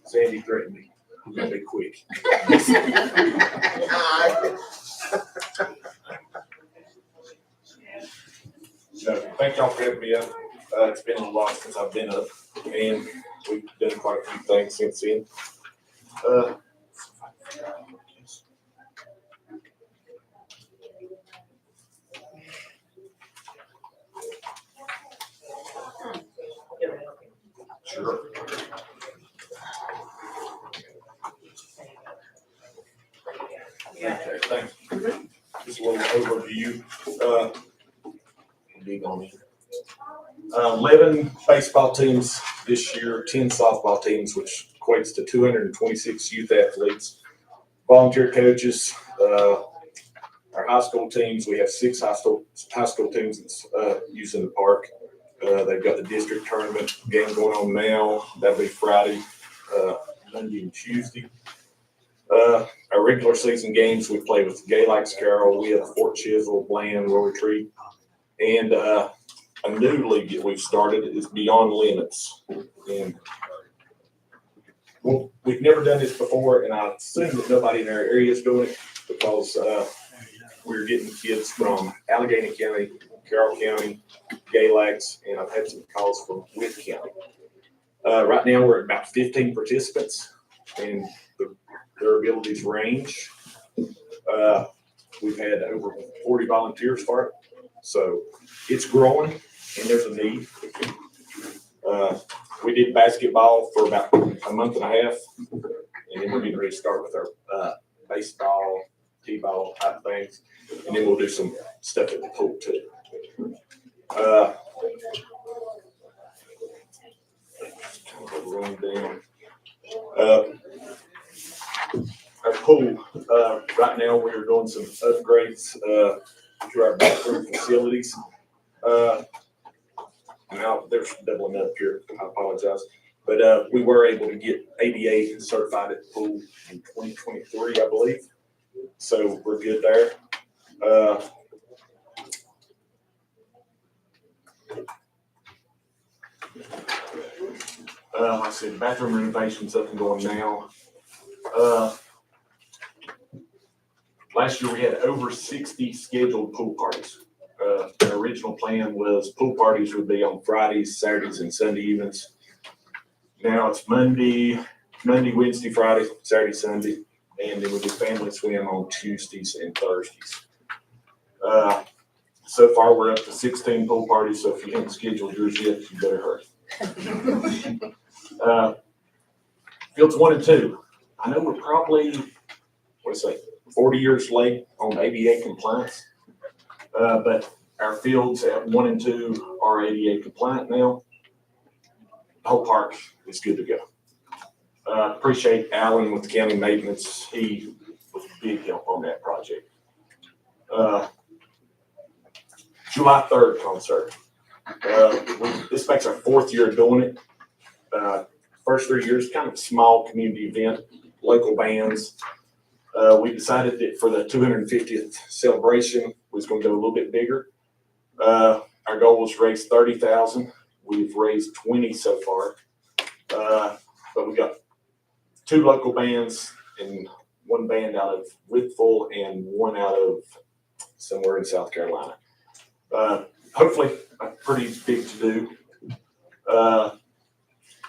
Sandy threatened me. I'm gonna be quick. So, thank y'all for having me up. It's been a while since I've been up, and we've done quite a few things since then. Sure. Okay, thanks. Just a little overview. Big on me. 11 baseball teams this year, 10 softball teams, which equates to 226 youth athletes, volunteer coaches. Our high school teams, we have 6 high school teams using the park. They've got the district tournament game going on now. That'll be Friday, Monday, and Tuesday. Our regular season games, we play with Galax, Carroll, we have Fort Chisel, Bland, Roy Tree, and a new league that we've started is Beyond Limits. And well, we've never done this before, and I assume that nobody in our area is doing it because we're getting kids from Allegheny County, Carroll County, Galax, and I've had some calls from Witt County. Right now, we're at about 15 participants, and their abilities range. We've had over 40 volunteers for it, so it's growing, and there's a need. We did basketball for about a month and a half, and then we're getting ready to start with our baseball, t-ball type things, and then we'll do some stuff at the pool too. Run down. Our pool, right now we're doing some upgrades to our bathroom facilities. Now there's doubling up here, I apologize. But we were able to get ADA certified at the pool in 2023, I believe. So we're good there. Like I said, bathroom renovation's up and going now. Last year we had over 60 scheduled pool parties. The original plan was pool parties would be on Fridays, Saturdays, and Sunday evenings. Now it's Monday, Wednesday, Friday, Saturday, Sunday, and then we do family swim on Tuesdays and Thursdays. So far we're up to 16 pool parties, so if you haven't scheduled yours yet, you better hurry. Fields 1 and 2. I know we're probably, 40 years late on ADA compliance, but our fields at 1 and 2 are ADA compliant now. The whole park is good to go. Appreciate Alan with the county maintenance. He was a big help on that project. July 3rd concert. This makes our 4th year doing it. First 3 years, kind of a small community event, local bands. We decided that for the 250th celebration, we was going to go a little bit bigger. Our goal was to raise $30,000. We've raised 20 so far, but we got 2 local bands and 1 band out of Whitful and 1 out of somewhere in South Carolina. Hopefully, a pretty big to do.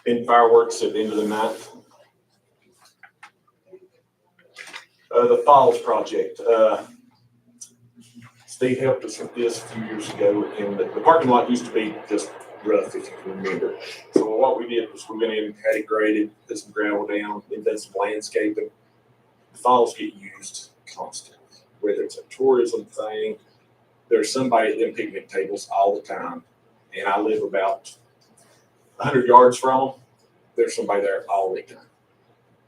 And fireworks at the end of the night. The Falls project. Steve helped us with this a few years ago, and the parking lot used to be just rough, if you can remember. So what we did was we went in, had it graded, put some gravel down, then did some landscaping. The falls get used constantly, whether it's a tourism thing. There's somebody at them picnic tables all the time, and I live about 100 yards from them. There's somebody there all the time.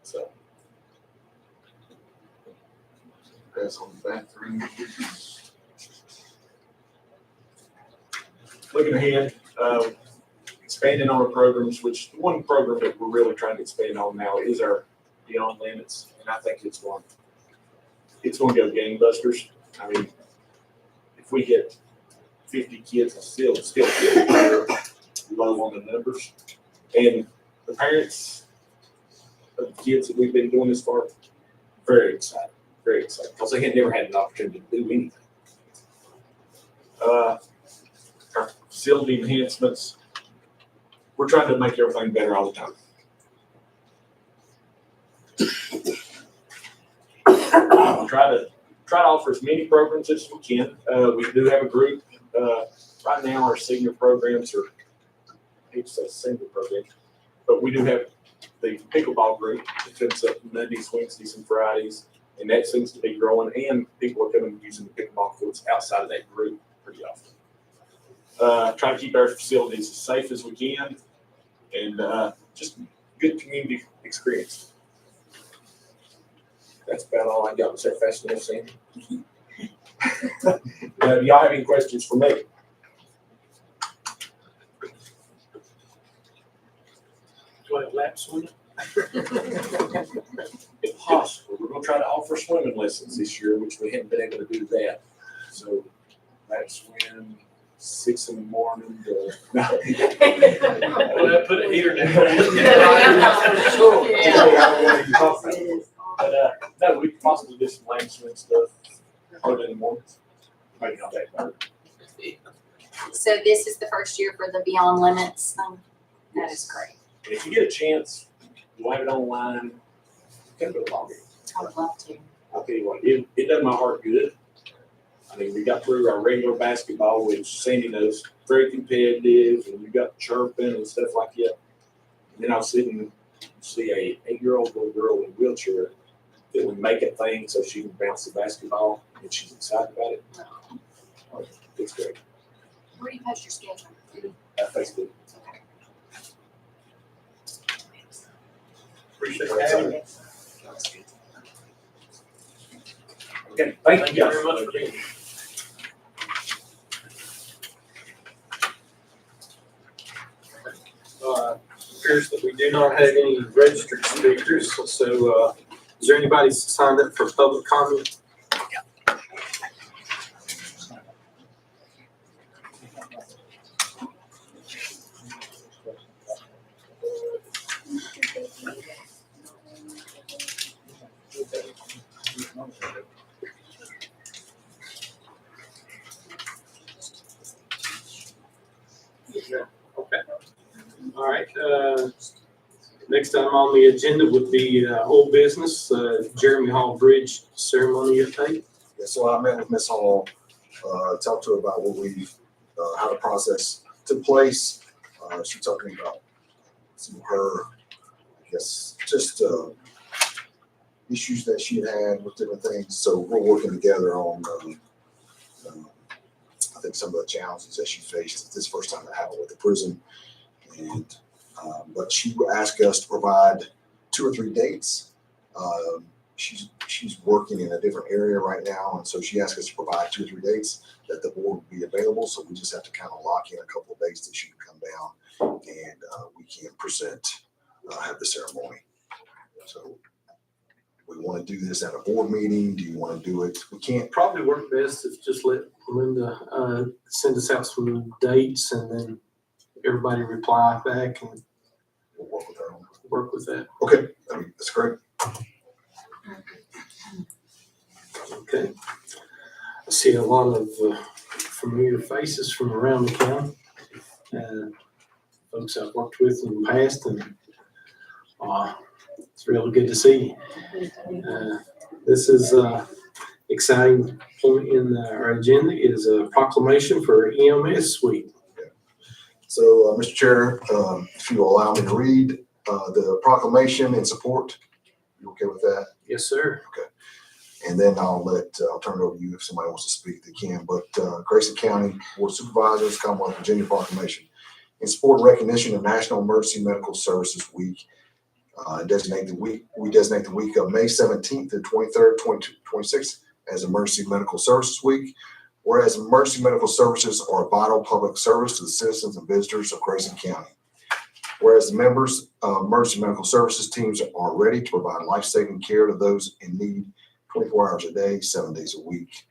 So that's on the bathroom. Looking ahead, expanding on our programs, which the one program that we're really trying to expand on now is our Beyond Limits, and I think it's going it's gonna go gangbusters. I mean, if we get 50 kids, it's still low on the numbers. And the parents of the kids that we've been doing this for, very excited, because they had never had an opportunity to do anything. Our facility enhancements, we're trying to make everything better all the time. Try to offer as many programs as we can. We do have a group. Right now, our senior programs are, I hate to say single programs, but we do have the pickleball group that comes up Mondays, Wednesdays, and Fridays, and that seems to be growing. And people are coming using the pickleball courts outside of that group pretty often. Try to keep our facilities as safe as we can, and just good community experience. That's about all I got. Was that fast enough, Sam? Do y'all have any questions for me? Do I have lap swimming? If possible, we're gonna try to offer swimming lessons this year, which we haven't been able to do that. So that's when 6 in the morning. Well, put a heater down. But no, we could possibly do some lane swim stuff early in the mornings. Maybe not that early. So this is the first year for the Beyond Limits. That is great. And if you get a chance, we'll have it online. Come to the ball game. I would love to. I'll tell you what, it does my heart good. I mean, we got through our regular basketball, which Sandy knows, very competitive, and we got chirping and stuff like that. And then I'll sit and see a 8-year-old little girl in a wheelchair that would make a thing so she can bounce the basketball, and she's excited about it. It's great. Where do you post your schedule? Facebook. Appreciate having me. Okay, thank you guys. Very much for being here. Appears that we do not have any registered speakers, so is there anybody signed up for public comment? Okay. All right, next item on the agenda would be old business, Jeremy Hall Bridge ceremony update. Yeah, so I met with Ms. Hall, talked to her about what we've, how the process took place. She talked to me about some of her, I guess, just issues that she had with different things. So we're working together on, I think, some of the challenges that she faced. This first time that happened with the prison. And but she asked us to provide 2 or 3 dates. She's working in a different area right now, and so she asked us to provide 2 or 3 dates that the board would be available. So we just have to kind of lock in a couple of dates that she can come down and we can present, have the ceremony. So we want to do this at a board meeting. Do you want to do it? We can't. Probably work best if just let Linda send us out some dates and then everybody reply back and We'll work with her. work with that. Okay, that's great. Okay. I see a lot of familiar faces from around the county. Folks I've worked with in the past, and it's really good to see. This is exciting point in our agenda is a proclamation for EMS Week. So, Mr. Chair, if you allow me to read the proclamation in support, you okay with that? Yes, sir. Okay. And then I'll turn it over to you if somebody wants to speak, they can. But Grayson County Board of Supervisors, Commonwealth of Virginia proclamation in support and recognition of National Emergency Medical Services Week. We designate the week of May 17th to 23rd, 2026 as Emergency Medical Services Week. Whereas emergency medical services are a vital public service to the citizens and visitors of Grayson County. Whereas the members of emergency medical services teams are ready to provide life-saving care to those in need 24 hours a day, 7 days a week.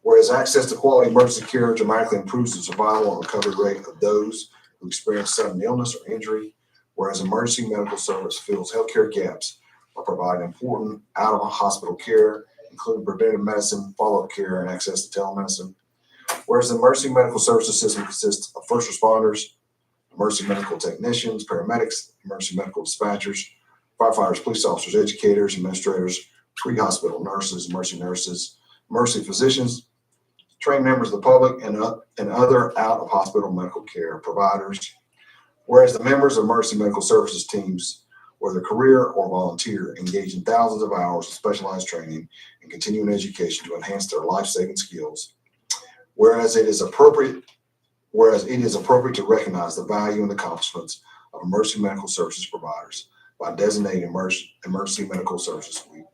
Whereas access to quality emergency care dramatically improves the survival and recovery rate of those who experience sudden illness or injury, whereas emergency medical service fills healthcare gaps by providing important out-of-hospital care, including preventive medicine, follow-up care, and access to telemedicine. Whereas the emergency medical services system consists of first responders, emergency medical technicians, paramedics, emergency medical dispatchers, firefighters, police officers, educators, administrators, pre-hospital nurses, emergency physicians, trained members of the public, and other out-of-hospital medical care providers. Whereas the members of emergency medical services teams, whether career or volunteer, engage in thousands of hours of specialized training and continuing education to enhance their life-saving skills. Whereas it is appropriate to recognize the value and accomplishments of emergency medical services providers by designating Emergency Medical Services Week.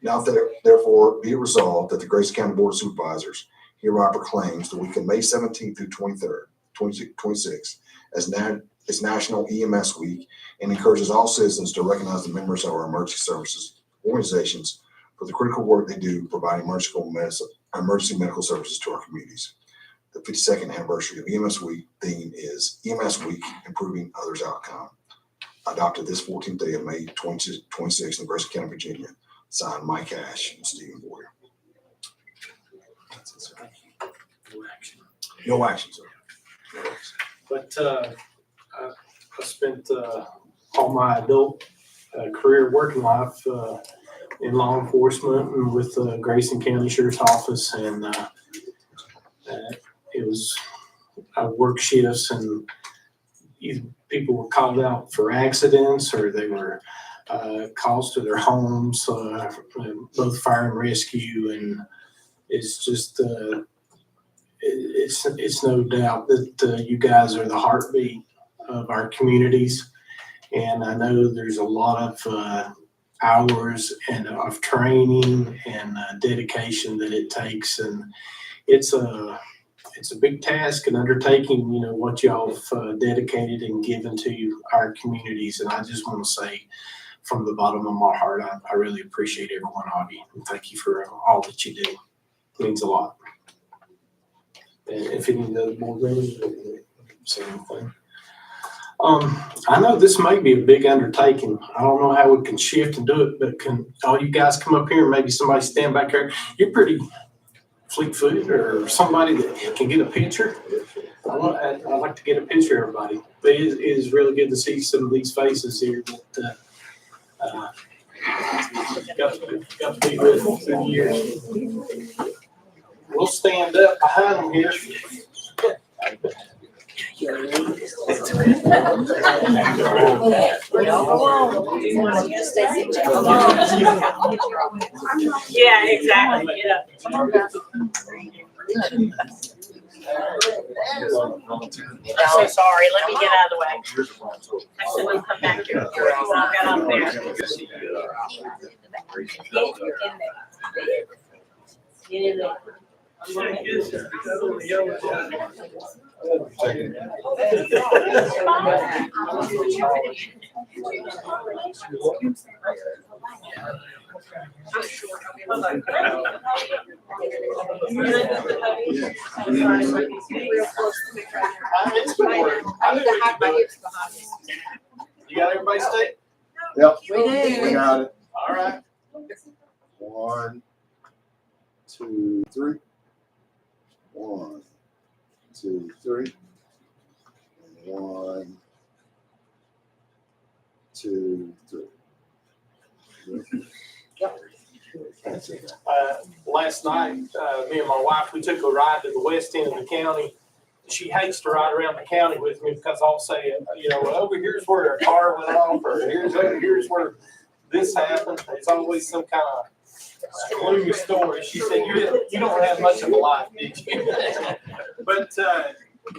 Now therefore be it resolved that the Grayson County Board of Supervisors hereby proclaims the week of May 17th through 23rd, 2026 as National EMS Week, and encourages all citizens to recognize the members of our emergency services organizations for the critical work they do providing emergency medical services to our communities. The 52nd anniversary of EMS Week theme is EMS Week, Improving Others' Outcome. Adopted this 14th day of May 2026 in Grayson County, Virginia. Signed, Mike Ash and Stephen Boyer. No action, sir. But I spent all my adult career working life in law enforcement and with the Grayson County Sheriff's Office, and I worked shifts, and either people were called out for accidents or they were calls to their homes, both fire and rescue, and it's just it's no doubt that you guys are the heartbeat of our communities, and I know there's a lot of hours and of training and dedication that it takes, and it's a big task and undertaking, you know, what y'all have dedicated and given to our communities, and I just want to say from the bottom of my heart, I really appreciate every one of you, and thank you for all that you do. It means a lot. And if any of the board members say anything. I know this may be a big undertaking. I don't know how we can shift and do it, but can all you guys come up here and maybe somebody stand back there? You're pretty fleet-footed, or somebody that can get a picture. I'd like to get a picture of everybody. But it is really good to see some of these faces here that got to be with them through the years. We'll stand up behind them here. Yeah, exactly. Get up. I'm so sorry. Let me get out of the way. I said, we'll come back here. You all got up there. Get in there. You got everybody stay? Yep. We do. We got it. All right. 1, 2, 3. 1, 2, 3. 1, 2, 3. Last night, me and my wife, we took a ride to the west end of the county. She hates to ride around the county with me because I'll say, you know, well, over here's where a car went off, or here's where this happened. It's always some kind of gloomy story. She said, you don't have much of a life, did you? But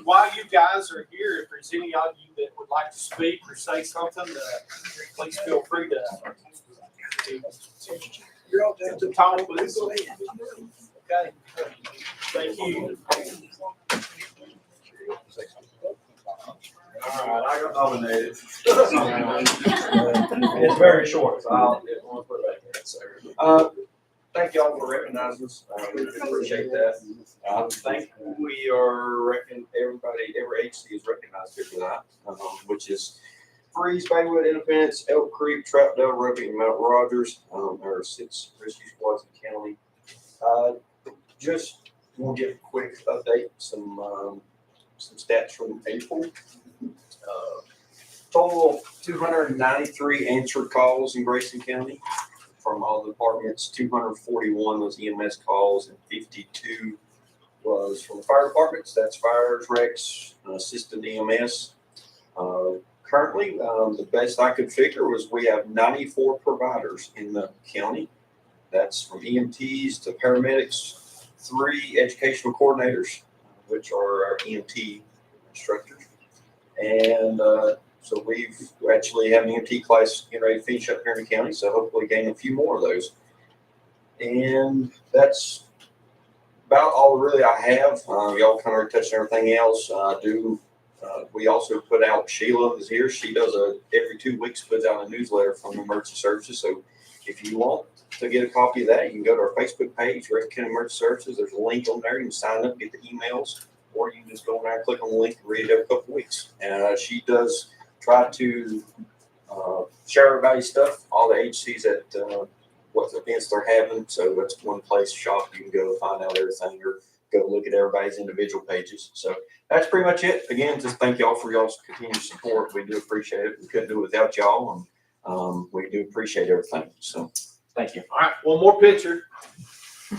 while you guys are here, if there's any of you that would like to speak or say something, please feel free to talk with us. Okay. Thank you. All right, I got nominated. It's very short, so I'll put it back here. thank y'all for recognizing us. We appreciate that. I think we are every agency is recognized here tonight, which is Freeze, Baywood, Independence, Elk Creek, Troutdale, Ruby, and Mount Rogers. Our 6 rescue squads in the county. Just want to give a quick update, some stats from April. Total 293 answered calls in Grayson County from all the departments. 241 was EMS calls, and 52 was from the fire departments. That's fires, recs, assistant EMS. Currently, the best I could figure was we have 94 providers in the county. That's from EMTs to paramedics, 3 educational coordinators, which are our EMT instructors. And so we've actually have an EMT class getting ready to finish up here in the county, so hopefully gain a few more of those. And that's about all really I have. Y'all kind of touched everything else. We also put out, Sheila is here. She does every 2 weeks puts out a newsletter from Emergency Services. So if you want to get a copy of that, you can go to our Facebook page, Grayson County Emergency Services. There's a link on there. You can sign up, get the emails, or you can just go on there and click on the link and read it every couple of weeks. And she does try to share everybody's stuff, all the agencies at what events they're having. So that's one place shop you can go find out everything, or go look at everybody's individual pages. So that's pretty much it. Again, just thank y'all for y'all's continued support. We do appreciate it. We couldn't do it without y'all, and we do appreciate everything. So thank you. All right, one more picture. I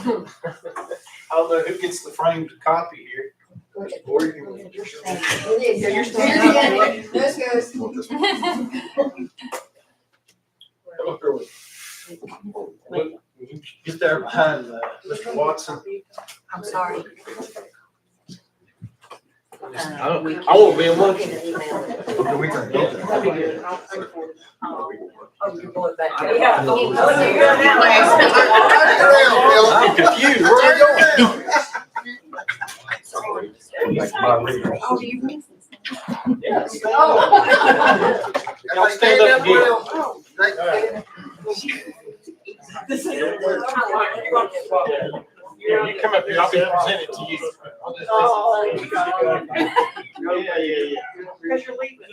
don't know who gets the framed copy here. Or you can- Yeah, you're standing. This goes. Get there behind Mr. Watson. I'm sorry. I won't be in one. Okay, we can. That'd be good. Oh, you're going back. Yeah. I'm confused. Where are you going? Oh, do you miss this? Yes. Oh. Y'all stand up again. This is. Yeah, you come up here, I'll be presenting to you. Oh. Yeah. Because you're leaving.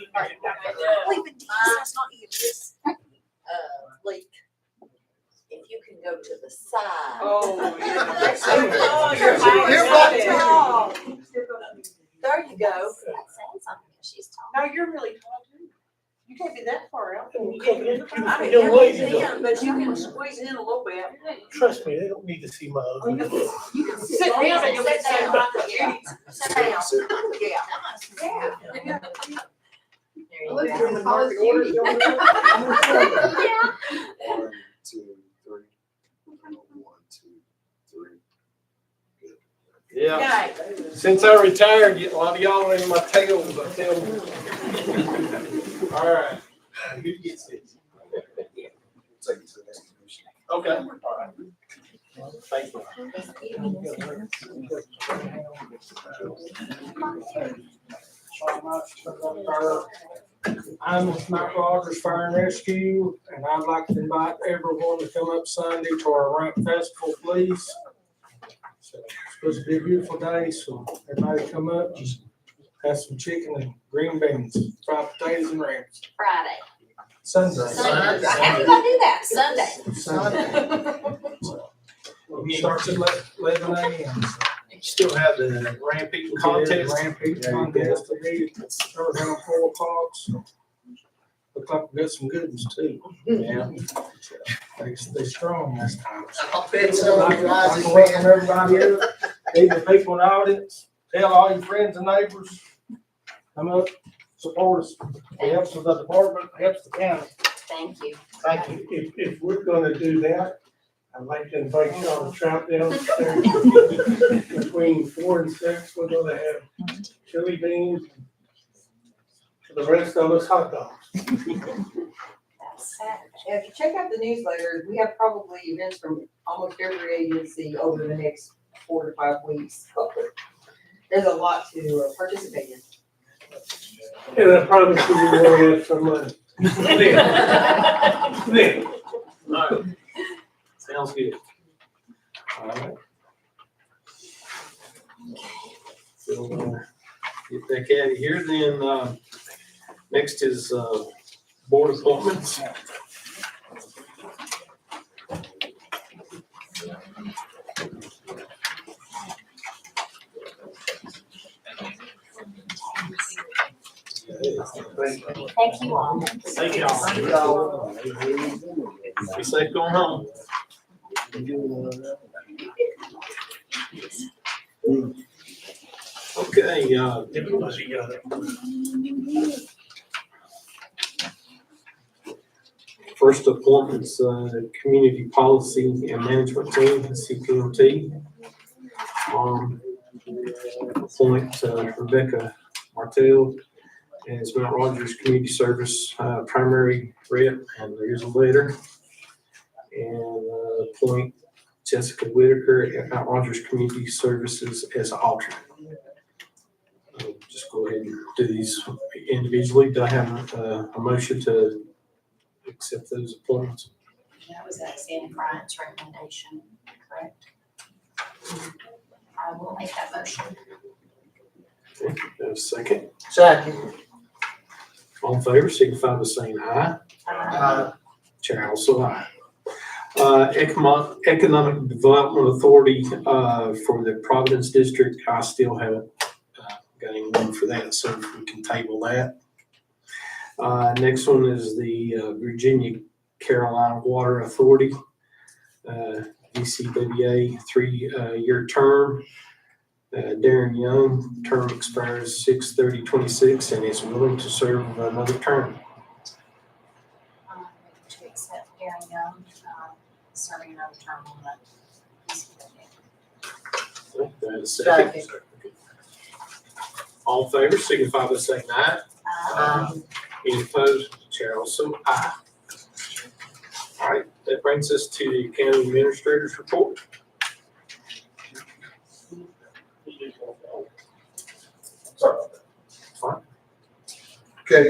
Leaving, that's not even this, leak. If you can go to the side. Oh, There you go. She's tall. No, you're really tall too. You can't be that far out. You You can't get in the front. I mean, young lady does. But you can squeeze in a little bit. Trust me, they don't need to see my ugly. You can sit down and you'll get the same amount of duties. Sit down. Yeah. Yeah. There you Look, go. you're in the market order. Yeah. 1, 2, 3. 1, 2, 3. Yeah. Since I retired, a lot of y'all are in my tails, I tell you. All right. Who gets this? Take it to the next commission. Okay. All right. Thank I'm with Mount Rogers Fire and Rescue, and I'd like to invite everyone to come up Sunday to our Ramp Festival, please. So it's supposed to be a beautiful day, so everybody come up, just have some chicken and green beans, fried potatoes and ramps. Friday. Sunday. Sunday. How did I do that? Sunday. Sunday. It starts at 11 a.m. You still have the ramp eating contest. Ramp eating contest. Starts around 4 o'clock. So look like we got some good ones too. Yeah. They strong this time. I'll bet so. I can welcome everybody up, even people in the audience. Tell all your friends and neighbors, come up, support us. It helps with the department, helps the county. Thank you. Thank you. If we're gonna do that, I'd like to invite y'all to Troutdale between 4 and 6. We're gonna have chili beans. For the rest of us, hot dogs. If you check out the newsletter, we have probably events from almost every agency over the next 4 to 5 weeks. There's a lot to participate in. And I promise you, we will have some money. Then. All right. Sounds good. All right. We'll get back out of here then. Next is board appointments. Thank you all. Thank y'all. Be safe going home. Okay, first appointments, Community Policy and Management Team, CPMT. Appoint Rebecca Martell as Mount Rogers Community Service primary rep, and there's a letter. And appoint Jessica Whitaker at Mount Rogers Community Services as alternate. Just go ahead and do these individually. Do I have a motion to accept those appointments? That was Sandy Bryant's recommendation, correct? I will make that motion. Okay, have a second. Second. All in favor, signify by saying aye. Chair also aye. Economic Development Authority for the Providence District, I still haven't got anyone for that, so if we can table that. Next one is the Virginia Carolina Water Authority, VCWA, 3-year term. Darren Young, term expires 6/30/26 and is willing to serve another term. To accept Darren Young, serving another term on that. Okay, do I have a second? All in favor, signify by saying aye. Any opposed? Chair also aye. All right, that brings us to the county administrator's report. Sorry about that. Fine. Okay,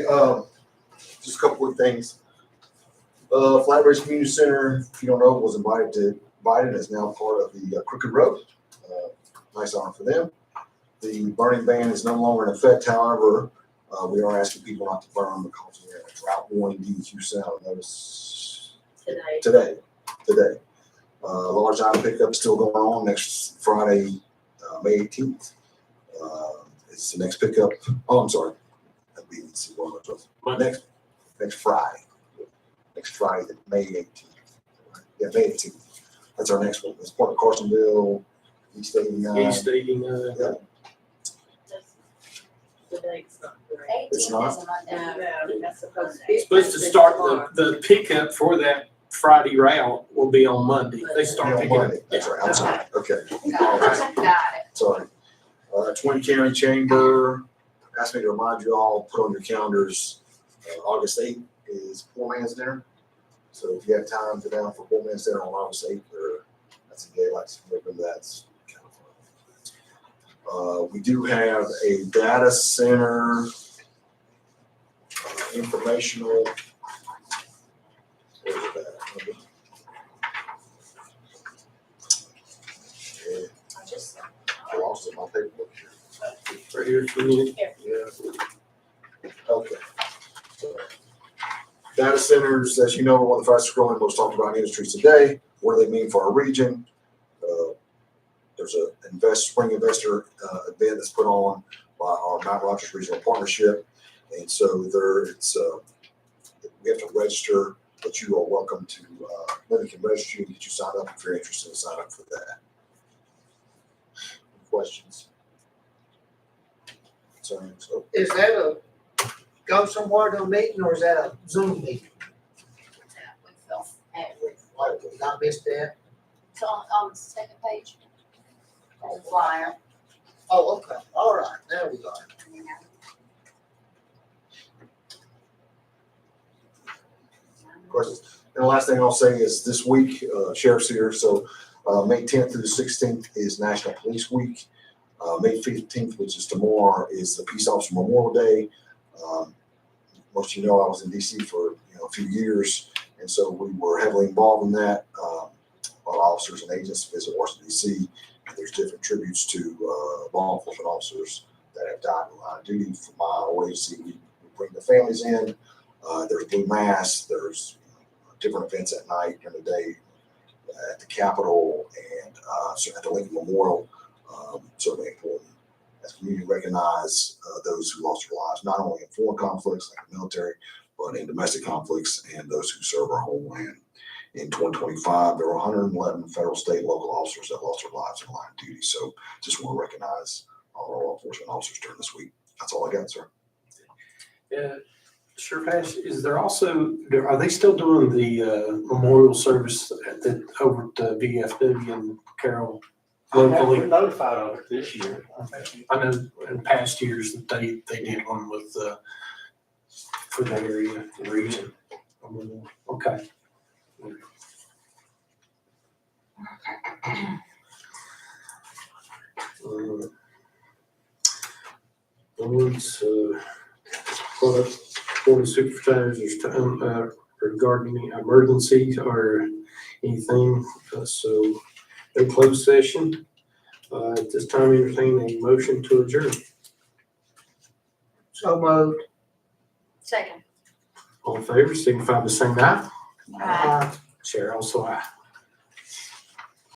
just a couple of things. Flatbridge Community Center, if you don't know, was invited as now part of the Crooked Road. Nice honor for them. The burning ban is no longer in effect, however, we are asking people not to burn because we have a drought warning DEQ sent out a notice today. Large item pickup still going on next Friday, May 18th. It's the next pickup. Oh, I'm sorry. Next Friday. Next Friday, May 18th. Yeah, May 18th. That's our next one. It's part of Carsonville, East 89. East 89. Yeah. The date's not correct. It's not? No, that's supposed to. It's supposed to start, the pickup for that Friday route will be on Monday. They start Yeah, picking up. Monday. That's right. I'm sorry. Okay. Got it. Sorry. Twin County Chamber asked me to remind you all, put on your calendars, August 8th is Poor Man's Dinner. So if you have time to down for Poor Man's Dinner on August 8th, that's a day like remember that's kind of fun. We do have a data center informational. Where's that? I lost it, my paperwork here. Right here for me. Yeah. Okay. So, data centers, as you know, are one of the fastest growing, most talked about industries today. What do they mean for our region? There's a spring investor event that's put on by our Mount Rogers Regional Partnership. And so we have to register, but you are welcome to, Linda can register you and get you signed up if you're interested in sign up for that. Questions? So, Is that go somewhere to a meeting or is that a Zoom meeting? Like, did I miss that? It's on the second page. The flyer. Oh, okay, all right, there we go. questions? And the last thing I'll say is this week, Sheriff's here, so May 10th through the 16th is National Police Week. May 15th, which is tomorrow, is the Peace Officer Memorial Day. Most of you know I was in DC for a few years, and so we were heavily involved in that. But officers and agents visit Washington DC. And there's different tributes to law enforcement officers that have died in line of duty. From my old agency, we bring the families in. There's blue mass. There's different events at night during the day at the Capitol and at the Lincoln Memorial. Certainly important as a community recognize those who lost their lives, not only in foreign conflicts like the military, but in domestic conflicts and those who serve our homeland. In 2025, there were 111 federal, state, and local officers that lost their lives in line of duty. So just want to recognize all our law enforcement officers during this week. That's all I got, sir. Yeah, Sheriff Ash, is there also, are they still doing the memorial service over at the VFW and Carroll locally? We're notified of it this year. I know in past years that they did one with, for that area region. Okay. Board of Supervisors regarding any emergencies or anything, so no closed session. At this time, entertain a motion to adjourn. So moved. Second. All in favor, signify by saying aye. Aye. Chair also aye.